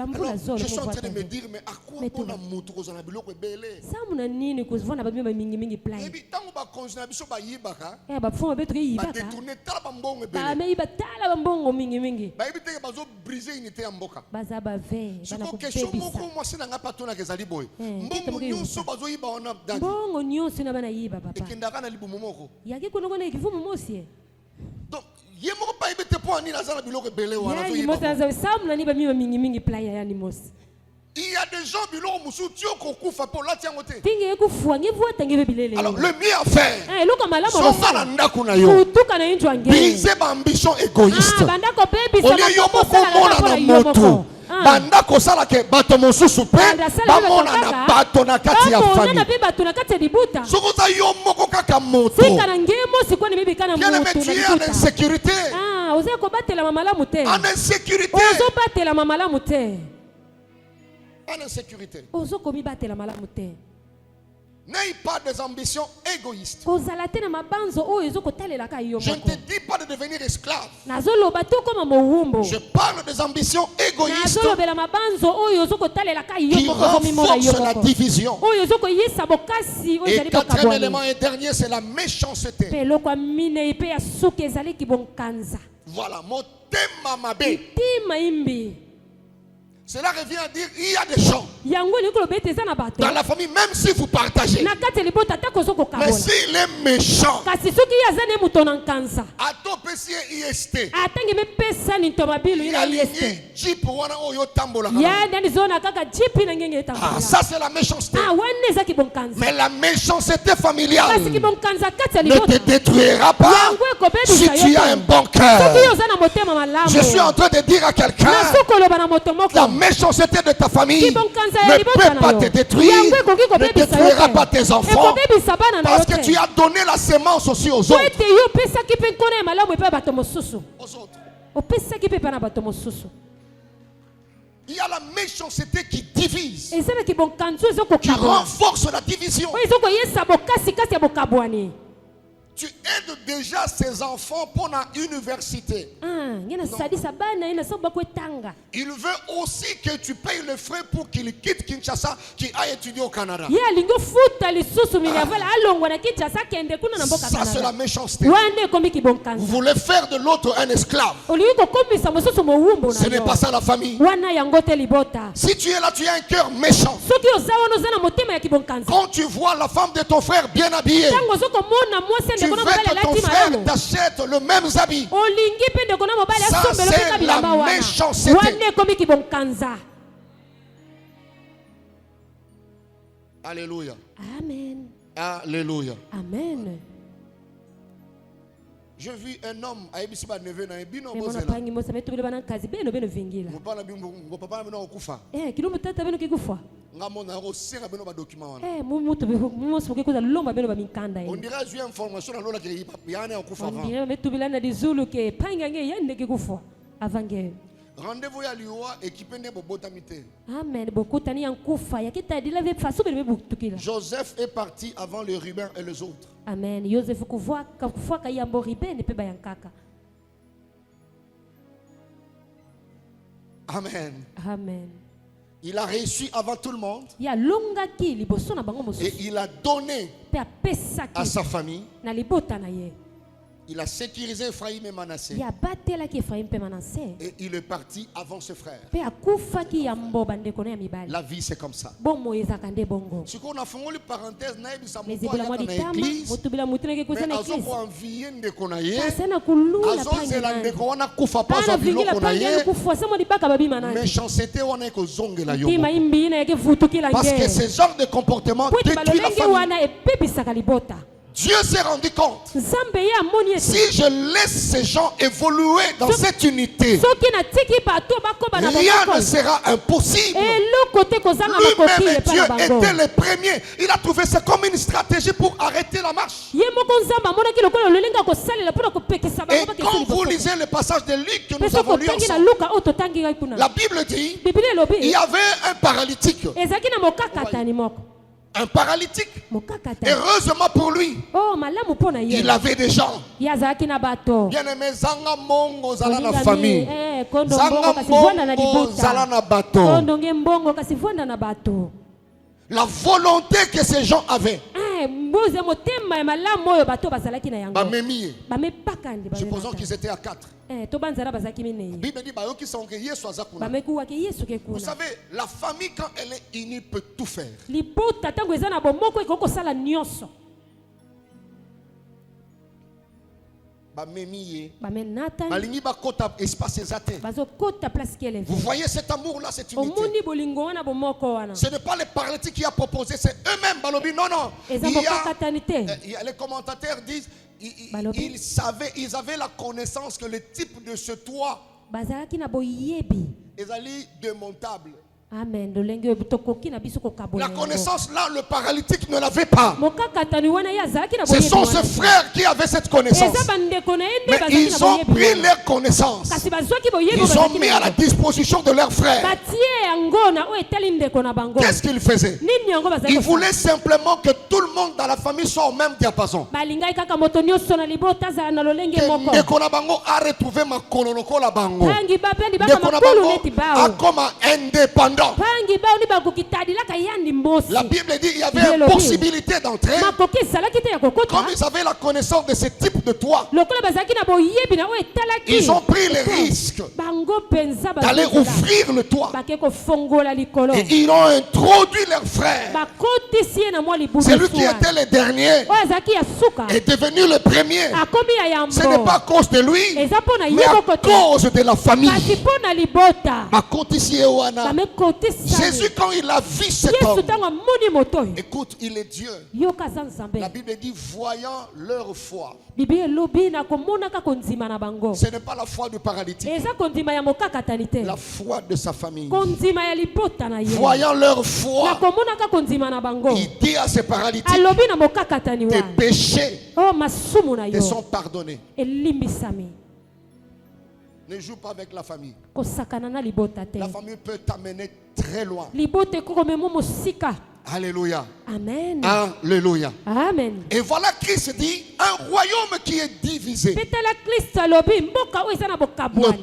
C: Alors, je suis en train de me dire, mais à quoi on a montré aux amis que belé? Ça mon nini que voit na ba mingi plan. Et puis tant ba konjina biso ba yibaka. Ba fond ba yibaka. Ba détourner tala ba mbongo belé. Ba me ba tala ba mbongo mingi. Ba ibi te ba zo briser unité ya mboka. Ba za ba ve. Ba na ko question moko moi c'est na patona ke zali boy. Mbongo nyonso ba zo yiba ona dadi. Mbongo nyonso na bana yiba papa. Ekendaka na libumu moko. Yaki kono kona ekivumu mosi. Donc il y a des gens qui alors le mieux à faire briser l'ambition égoïste. Banda kosala ke bato mosusu pe bamona na bato na kati ya famille. Soko za yo moko kaka moto. Bien mais tu es en insécurité. En insécurité. En insécurité. N'aie pas des ambitions égoïstes. Je ne te dis pas de devenir esclave. Je parle des ambitions égoïstes qui renforcent la division. Et 4e élément et dernier, c'est la méchanceté. Voilà, mon thème mabé. Cela revient à dire il y a des gens dans la famille, même si vous partagez, mais s'il est méchant, ça c'est la méchanceté. Mais la méchanceté familiale ne te détruira pas si tu as un bon cœur. Je suis en train de dire à quelqu'un, la méchanceté de ta famille ne peut pas te détruire, ne détruira pas tes enfants, parce que tu as donné la sémence aussi aux autres. Il y a la méchanceté qui divise, qui renforce la division. Tu aides déjà ces enfants pour l'université. Il veut aussi que tu payes le frais pour qu'ils quittent Kinshasa, qu'ils aillent étudier au Canada. Ça c'est la méchanceté. Vous voulez faire de l'autre un esclave. Ce n'est pas ça la famille. Si tu es là, tu as un cœur méchant. Quand tu vois la femme de ton frère bien habillée, tu veux que ton frère t'achète le même habit. Ça c'est la méchanceté. Alléluia.
B: Amen.
C: Alléluia.
B: Amen.
C: Je vis un homme à Ebisiba Neve na Ebino
B: Bozela.
C: On dirait j'ai information dans l'eau qui y a un kufa Rendez-vous à l'Iowa et qui peut ne botamité.
B: Amen.
C: Joseph est parti avant les Ruben et les autres.
B: Amen. Joseph kuvua kayambo Ruben pe bayankaka.
C: Amen.
B: Amen.
C: Il a réussi avant tout le monde. Et il a donné à sa famille. Il a sécurisé Ephraim et Manassé. Et il est parti avant ses frères. La vie c'est comme ça. Ce qu'on a fait une parenthèse, parce que ce genre de comportement détruit la famille. Dieu s'est rendu compte. Si je laisse ces gens évoluer dans cette unité, rien ne sera impossible. Lui-même, Dieu était le premier. Il a trouvé ça comme une stratégie pour arrêter la marche. Et quand vous lisez le passage de Luc que nous avons lu ensemble, la Bible dit il y avait un paralytique. Un paralytique. Heureusement pour lui, il avait des gens. Bien aimé, Zanga Mongo Zala na famille. Zanga Mongo Zala na bateau. La volonté que ces gens avaient. Supposons qu'ils étaient à 4. La Bible dit vous savez, la famille quand elle est unie peut tout faire. Vous voyez cet amour-là, cette unité. Ce n'est pas les paralytiques qui a proposé, c'est eux-mêmes. Non, non. Il y a les commentateurs disent ils avaient la connaissance que le type de ce toit est démontable.
B: Amen.
C: La connaissance là, le paralytique ne l'avait pas. Ce sont ses frères qui avaient cette connaissance. Mais ils ont pris leur connaissance. Ils ont mis à la disposition de leurs frères. Qu'est-ce qu'ils faisaient? Ils voulaient simplement que tout le monde dans la famille soit au même diapason. Ndekonabango a retrouvé ma kolonoko la bango. Ndekonabango a comme indépendant. La Bible dit qu'il y avait une possibilité d'entrer. Comme ils avaient la connaissance de ce type de toit, ils ont pris le risque d'aller ouvrir le toit. Et ils ont introduit leurs frères. Celui qui était le dernier est devenu le premier. Ce n'est pas à cause de lui, mais à cause de la famille. Jésus, quand il a vu cet homme, écoute, il est Dieu. La Bible dit, voyant leur foi. Ce n'est pas la foi du paralytique, la foi de sa famille. Voyant leur foi, il dit à ces paralytiques, tes péchés te sont pardonnés. Ne joue pas avec la famille. La famille peut t'amener très loin. Alléluia.
B: Amen.
C: Alléluia.
B: Amen.
C: Et voilà Christ dit, un royaume qui est divisé ne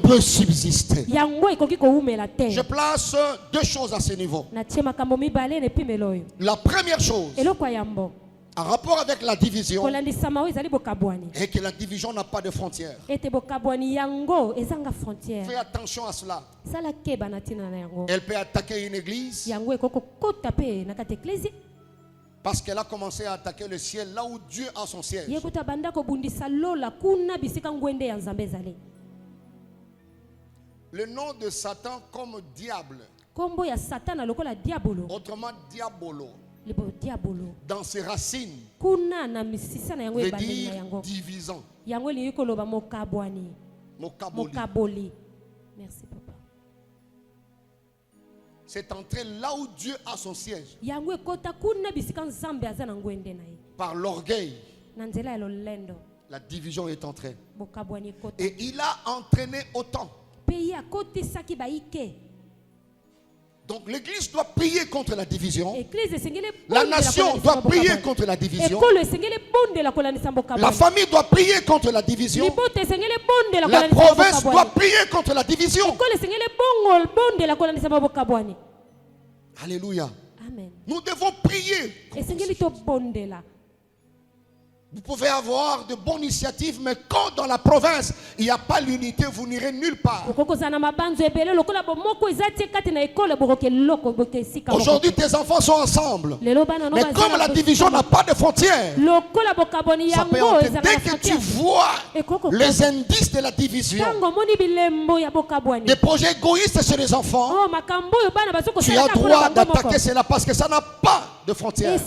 C: peut subsister. Je place deux choses à ce niveau. La première chose, en rapport avec la division, et que la division n'a pas de frontières. Fais attention à cela. Elle peut attaquer une église parce qu'elle a commencé à attaquer le ciel là où Dieu a son siège. Le nom de Satan comme diable, autrement diabolo, dans ses racines, veut dire divisant. Mokaboli.
B: Merci papa.
C: C'est entré là où Dieu a son siège. Par l'orgueil, la division est entrée. Et il a entraîné autant Donc l'église doit prier contre la division. La nation doit prier contre la division. La famille doit prier contre la division. La province doit prier contre la division. Alléluia.
B: Amen.
C: Nous devons prier. Vous pouvez avoir de bonnes initiatives, mais quand dans la province, il n'y a pas l'unité, vous n'irez nulle part. Aujourd'hui, tes enfants sont ensemble. Mais comme la division n'a pas de frontières, ça peut entrer. Dès que tu vois les indices de la division, des projets égoïstes chez les enfants, tu as droit d'attaquer cela parce que ça n'a pas de frontières.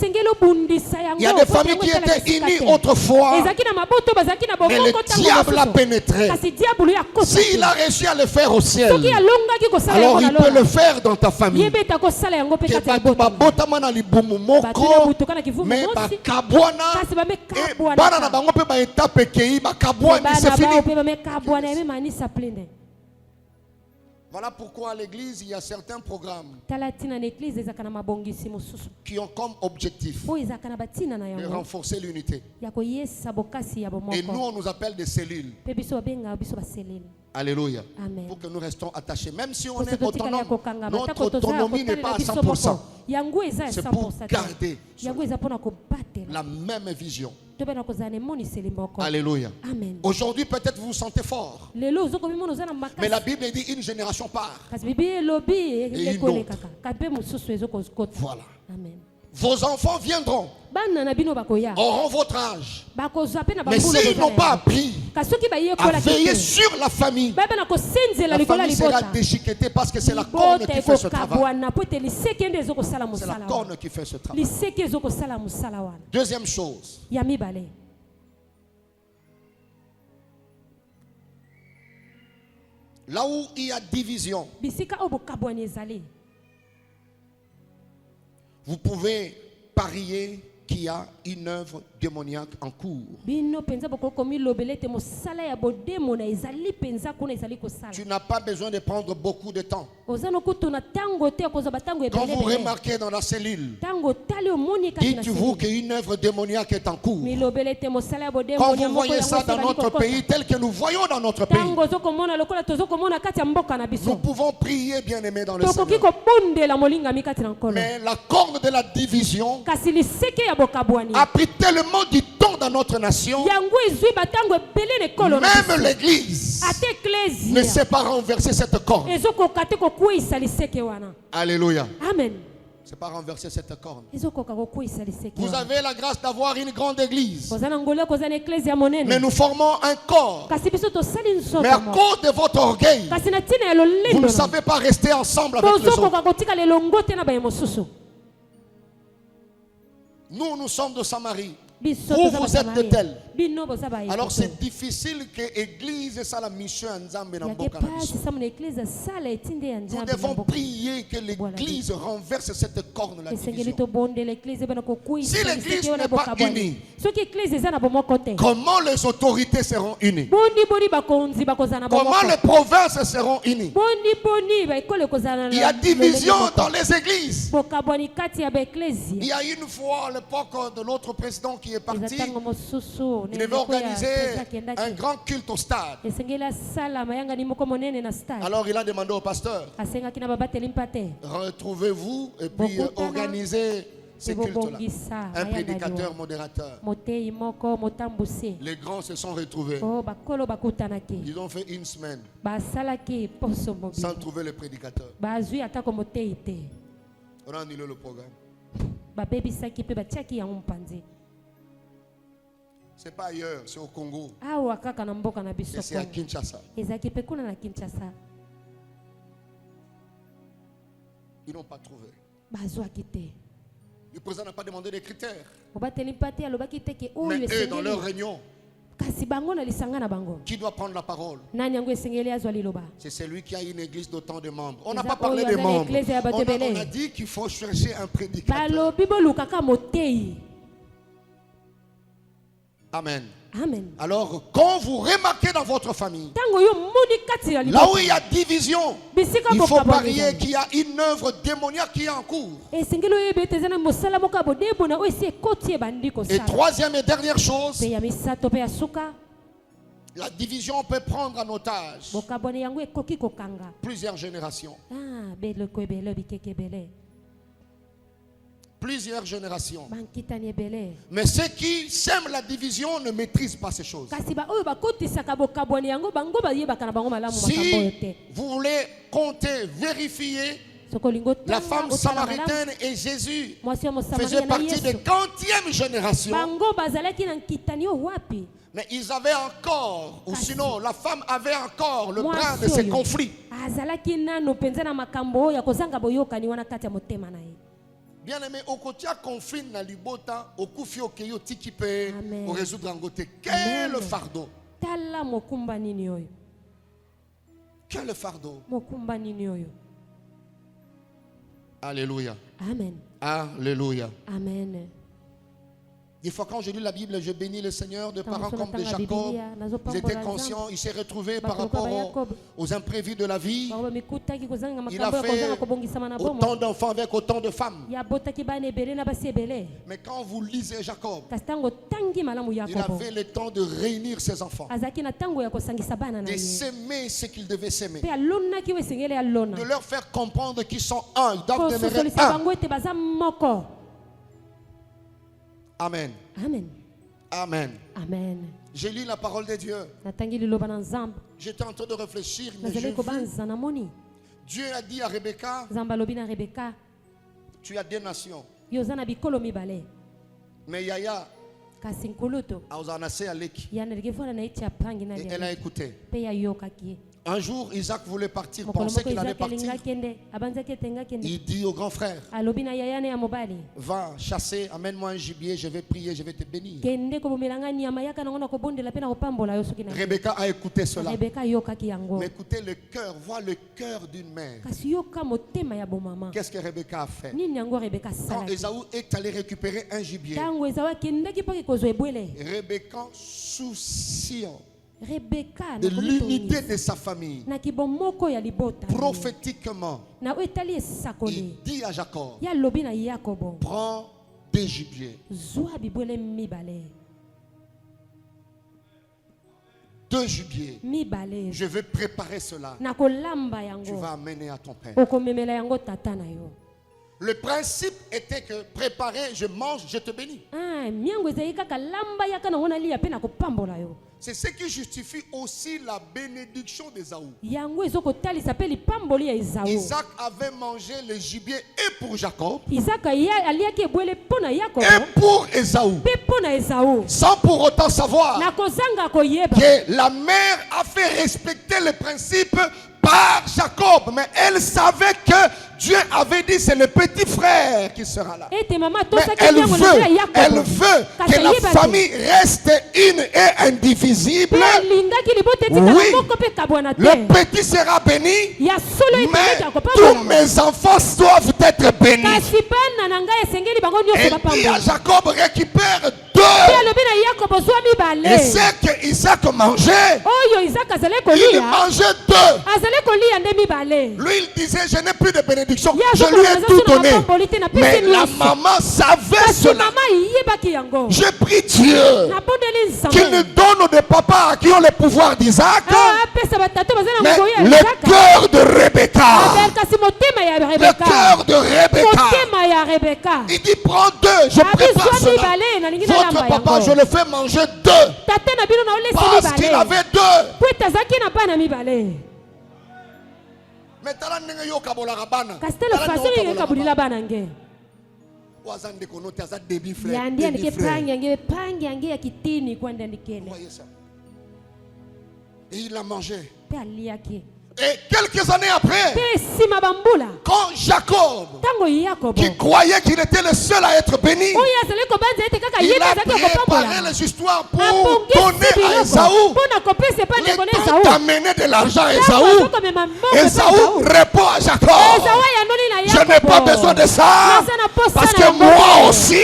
C: Il y a des familles qui étaient unies autrefois, mais le diable a pénétré. S'il a réussi à le faire au ciel, alors il peut le faire dans ta famille. Mais c'est fini. Voilà pourquoi à l'église, il y a certains programmes qui ont comme objectif de renforcer l'unité. Et nous, on nous appelle des cellules. Alléluia.
B: Amen.
C: Pour que nous restons attachés. Même si on est autonome, notre autonomie n'est pas à 100%. C'est pour garder la même vision. Alléluia. Aujourd'hui, peut-être vous vous sentez fort. Mais la Bible dit une génération part. Et une autre. Voilà.
B: Amen.
C: Vos enfants viendront, auront votre âge. Mais s'ils n'ont pas appris à veiller sur la famille sera déchiquetée parce que c'est la corne qui fait ce travail. C'est la corne qui fait ce travail. Deuxième chose. Là où il y a division, vous pouvez parier qu'il y a une œuvre démoniaque en cours. Tu n'as pas besoin de prendre beaucoup de temps. Quand vous remarquez dans la cellule, dites-vous qu'une œuvre démoniaque est en cours. Quand vous voyez ça dans notre pays, tel que nous voyons dans notre pays, nous pouvons prier, bien aimés dans le Seigneur. Mais la corne de la division a pris tellement du temps dans notre nation, même l'église ne sait pas renverser cette corne. Alléluia.
B: Amen.
C: C'est pas renverser cette corne. Vous avez la grâce d'avoir une grande église, mais nous formons un corps. Mais à cause de votre orgueil, vous ne savez pas rester ensemble avec les autres. Nous sommes de Samarie. Vous êtes de tel. Alors c'est difficile que l'église ait la mission Nzambe na mboka na biso. Nous devons prier que l'église renverse cette corne la division. Si l'église n'est pas unie, comment les autorités seront unies? Comment les provinces seront unies? Il y a division dans les églises. Il y a une fois à l'époque de l'autre président qui est parti, il devait organiser un grand culte au stade. Alors il a demandé au pasteur, retrouvez-vous et puis organisez ce culte-là. Un prédicateur modérateur. Les grands se sont retrouvés. Ils ont fait une semaine sans trouver le prédicateur. On a annulé le programme. C'est pas ailleurs, c'est au Congo. Et c'est à Kinshasa. Ils n'ont pas trouvé. Le président n'a pas demandé des critères. Mais eux, dans leur réunion, qui doit prendre la parole? C'est celui qui a une église d'autant de membres. On n'a pas parlé des membres. On a dit qu'il faut chercher un prédicateur. Amen.
B: Amen.
C: Alors, quand vous remarquez dans votre famille, là où il y a division, il faut parier qu'il y a une œuvre démoniaque qui est en cours. Et troisième et dernière chose, la division peut prendre en otage plusieurs générations. Plusieurs générations. Mais ceux qui sèment la division ne maîtrisent pas ces choses. Si vous voulez compter, vérifier, la femme samaritaine et Jésus faisaient partie des 40e génération. Mais ils avaient encore, ou sinon la femme avait encore le brin de ces conflits. Bien aimé, au côté conflit na libota, au kufi okeyo tiki pe, au résoudre en côté. Quel fardeau! Quel fardeau! Alléluia.
B: Amen.
C: Alléluia.
B: Amen.
C: Des fois quand je lis la Bible, je bénis le Seigneur de parents comme de Jacob. Ils étaient conscients, il s'est retrouvé par rapport aux imprévus de la vie. Il a fait autant d'enfants avec autant de femmes. Mais quand vous lisez Jacob, il avait le temps de réunir ses enfants, de s'aimer ce qu'ils devaient s'aimer, de leur faire comprendre qu'ils sont un, ils doivent demeurer un. Amen.
B: Amen.
C: Amen.
B: Amen.
C: J'ai lu la parole de Dieu. J'étais en train de réfléchir. Mais Dieu a dit à Rebecca, tu as deux nations. Mais Yaya a et elle a écouté. Un jour, Isaac voulait partir, pensait qu'il allait partir. Il dit au grand frère, va chasser, amène-moi un gibier, je vais prier, je vais te bénir. Rebecca a écouté cela. Mais écoutez le cœur, vois le cœur d'une mère. Qu'est-ce que Rebecca a fait? Quand Esaü est allé récupérer un gibier, Rebecca, souciant de l'unité de sa famille, prophétiquement, il dit à Jacob, prends des gibiers, 2 gibiers, je vais préparer cela, tu vas amener à ton père. Le principe était que préparer, je mange, je te bénis. C'est ce qui justifie aussi la bénédiction d'Ésaü. Isaac avait mangé le gibier et pour Jacob et pour Ésaü, sans pour autant savoir que la mère a fait respecter le principe par Jacob, mais elle savait que Dieu avait dit c'est le petit frère qui sera là. Mais elle veut que la famille reste une et indivisible. Oui, le petit sera béni, mais tous mes enfants doivent être bénis. Et puis Jacob récupère 2. Et c'est que Isaac mangeait, il mangeait 2. Lui il disait je n'ai plus de bénédiction, je lui ai tout donné. Mais la maman savait cela. Je prie Dieu qu'il nous donne des papas qui ont le pouvoir d'Isaac, mais le cœur de Rebecca, le cœur de Rebecca, il dit prends 2, je prépare cela. Votre papa je le fais manger 2 parce qu'il avait 2. Mais et il a mangé. Et quelques années après, quand Jacob, qui croyait qu'il était le seul à être béni, il a préparé les histoires pour donner à Ésaü, le temps d'amener de l'argent à Ésaü. Ésaü répond à Jacob, je n'ai pas besoin de ça, parce que moi aussi,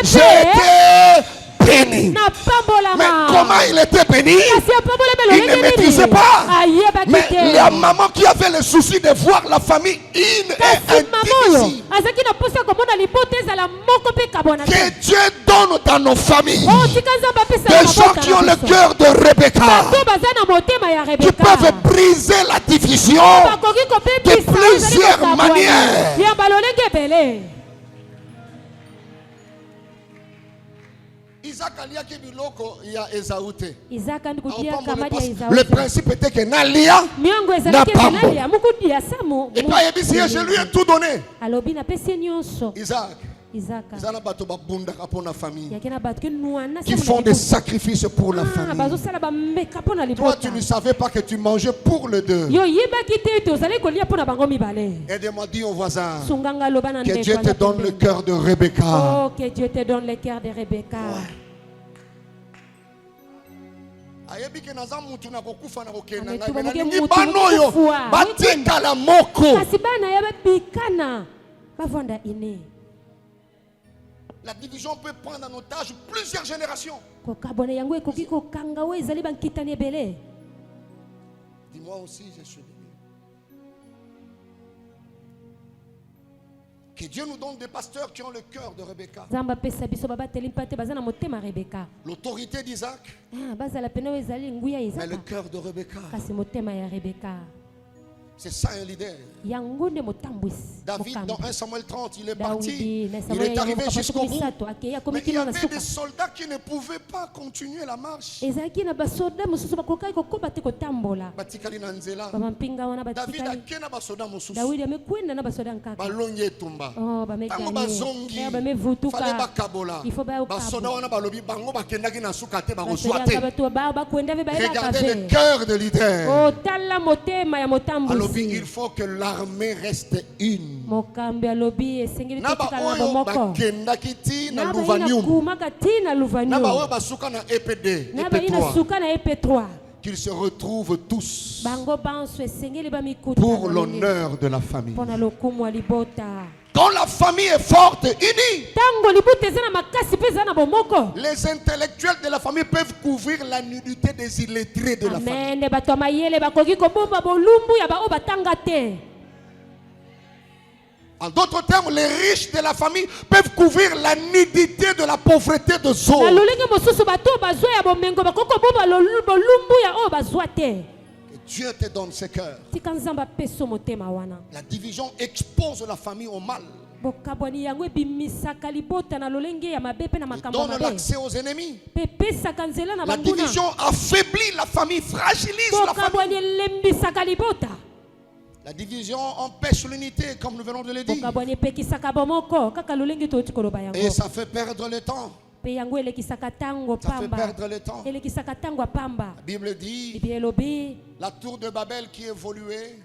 C: j'ai été béni. Mais comment il était béni? Il ne maîtrisait pas. Mais la maman qui avait le souci de voir la famille une et indivisible. Que Dieu donne dans nos familles des gens qui ont le cœur de Rebecca, qui peuvent briser la division de plusieurs manières. Le principe était que Nalia n'a pas. Et pas je lui ai tout donné. Isaac, qui font des sacrifices pour la famille. Toi, tu ne savais pas que tu mangeais pour les deux. Aide-moi, dis au voisin que Dieu te donne le cœur de Rebecca.
B: Oh, que Dieu te donne le cœur de Rebecca.
C: La division peut prendre en otage plusieurs générations. Dis-moi aussi, je suis béni. Que Dieu nous donne des pasteurs qui ont le cœur de Rebecca. L'autorité d'Isaac, mais le cœur de Rebecca. C'est ça un leader. David dans 1 Samuel 30, il est parti. Il est arrivé jusqu'au bout. Mais il y avait des soldats qui ne pouvaient pas continuer la marche. David a kena basoda mosusu. Balonye tumba. Tango bazongi. Fale bakabola. Basoda wana balobi bango bakendaki na suka te bakozwa te. Regardez le cœur de leader. Alors il faut que l'armée reste une. Naba oyo bakendaki ti na Luvanium. Naba oyo basuka na EP3. Qu'ils se retrouvent tous pour l'honneur de la famille. Quand la famille est forte, unie, les intellectuels de la famille peuvent couvrir la nudité des illettrés de la famille. En d'autres termes, les riches de la famille peuvent couvrir la nudité de la pauvreté de Saul. Que Dieu te donne ce cœurs. La division expose la famille au mal. Il donne l'accès aux ennemis. La division affaiblit la famille, fragilise la famille. La division empêche l'unité, comme nous venons de le dire. Et ça fait perdre le temps. Ça fait perdre le temps. La Bible dit, la tour de Babel qui évoluait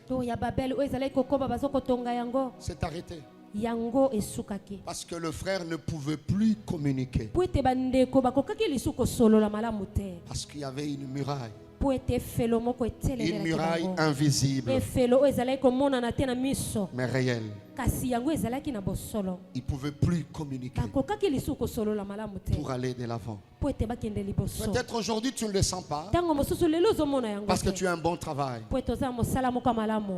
C: s'est arrêtée. Parce que le frère ne pouvait plus communiquer. Parce qu'il y avait une muraille. Une muraille invisible, mais réelle. Il ne pouvait plus communiquer pour aller de l'avant. Peut-être aujourd'hui tu ne le sens pas parce que tu as un bon travail.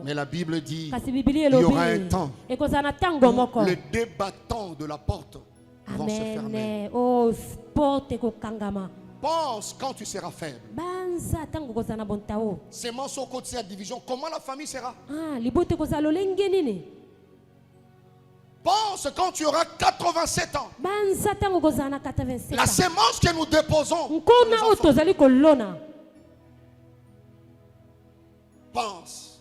C: Mais la Bible dit qu'il y aura un temps où le débattant de la porte vont se fermer. Pense quand tu seras faible. Ces morceaux côté de la division, comment la famille sera? Pense quand tu auras 87 ans. La sémence que nous déposons. Pense.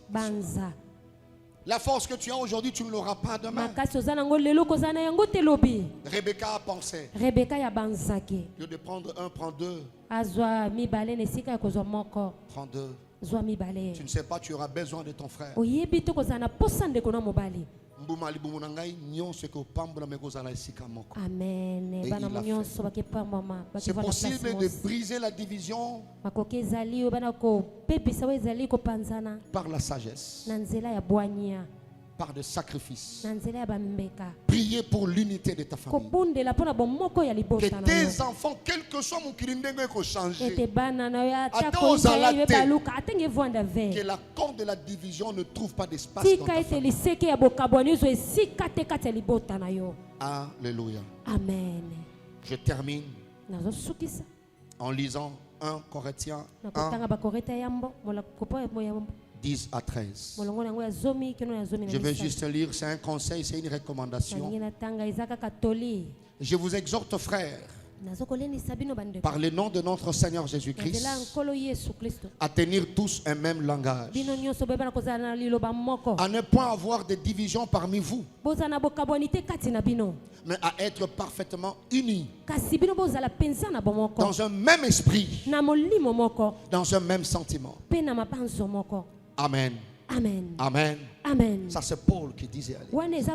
C: La force que tu as aujourd'hui, tu ne l'auras pas demain. Rebecca a pensé. Lieu de prendre un, prends deux. Prends deux. Tu ne sais pas, tu auras besoin de ton frère.
B: Amen.
C: C'est possible de briser la division par la sagesse, par des sacrifices. Priez pour l'unité de ta famille. Que tes enfants, quel que soit mon kirindenge, qu'on change. Que la corde de la division ne trouve pas d'espace dans ta famille. Alléluia.
B: Amen.
C: Je termine en lisant 1 Corinthiens 1, 10 à 13. Je vais juste lire, c'est un conseil, c'est une recommandation. Je vous exhorte, frères, par le nom de notre Seigneur Jésus-Christ, à tenir tous un même langage, à ne point avoir de division parmi vous, mais à être parfaitement unis dans un même esprit, dans un même sentiment. Amen.
B: Amen.
C: Amen.
B: Amen.
C: Ça c'est Paul qui disait à l'église.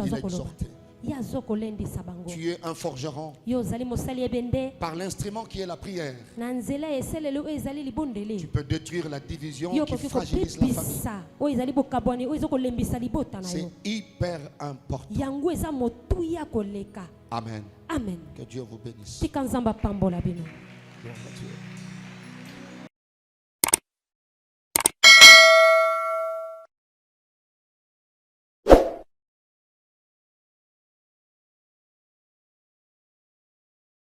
C: Il exhortait. Tu es un forgeron par l'instrument qui est la prière. Tu peux détruire la division qui fragilise la famille. C'est hyper important. Amen.
B: Amen.
C: Que Dieu vous bénisse.
B: Gloire à
C: Dieu.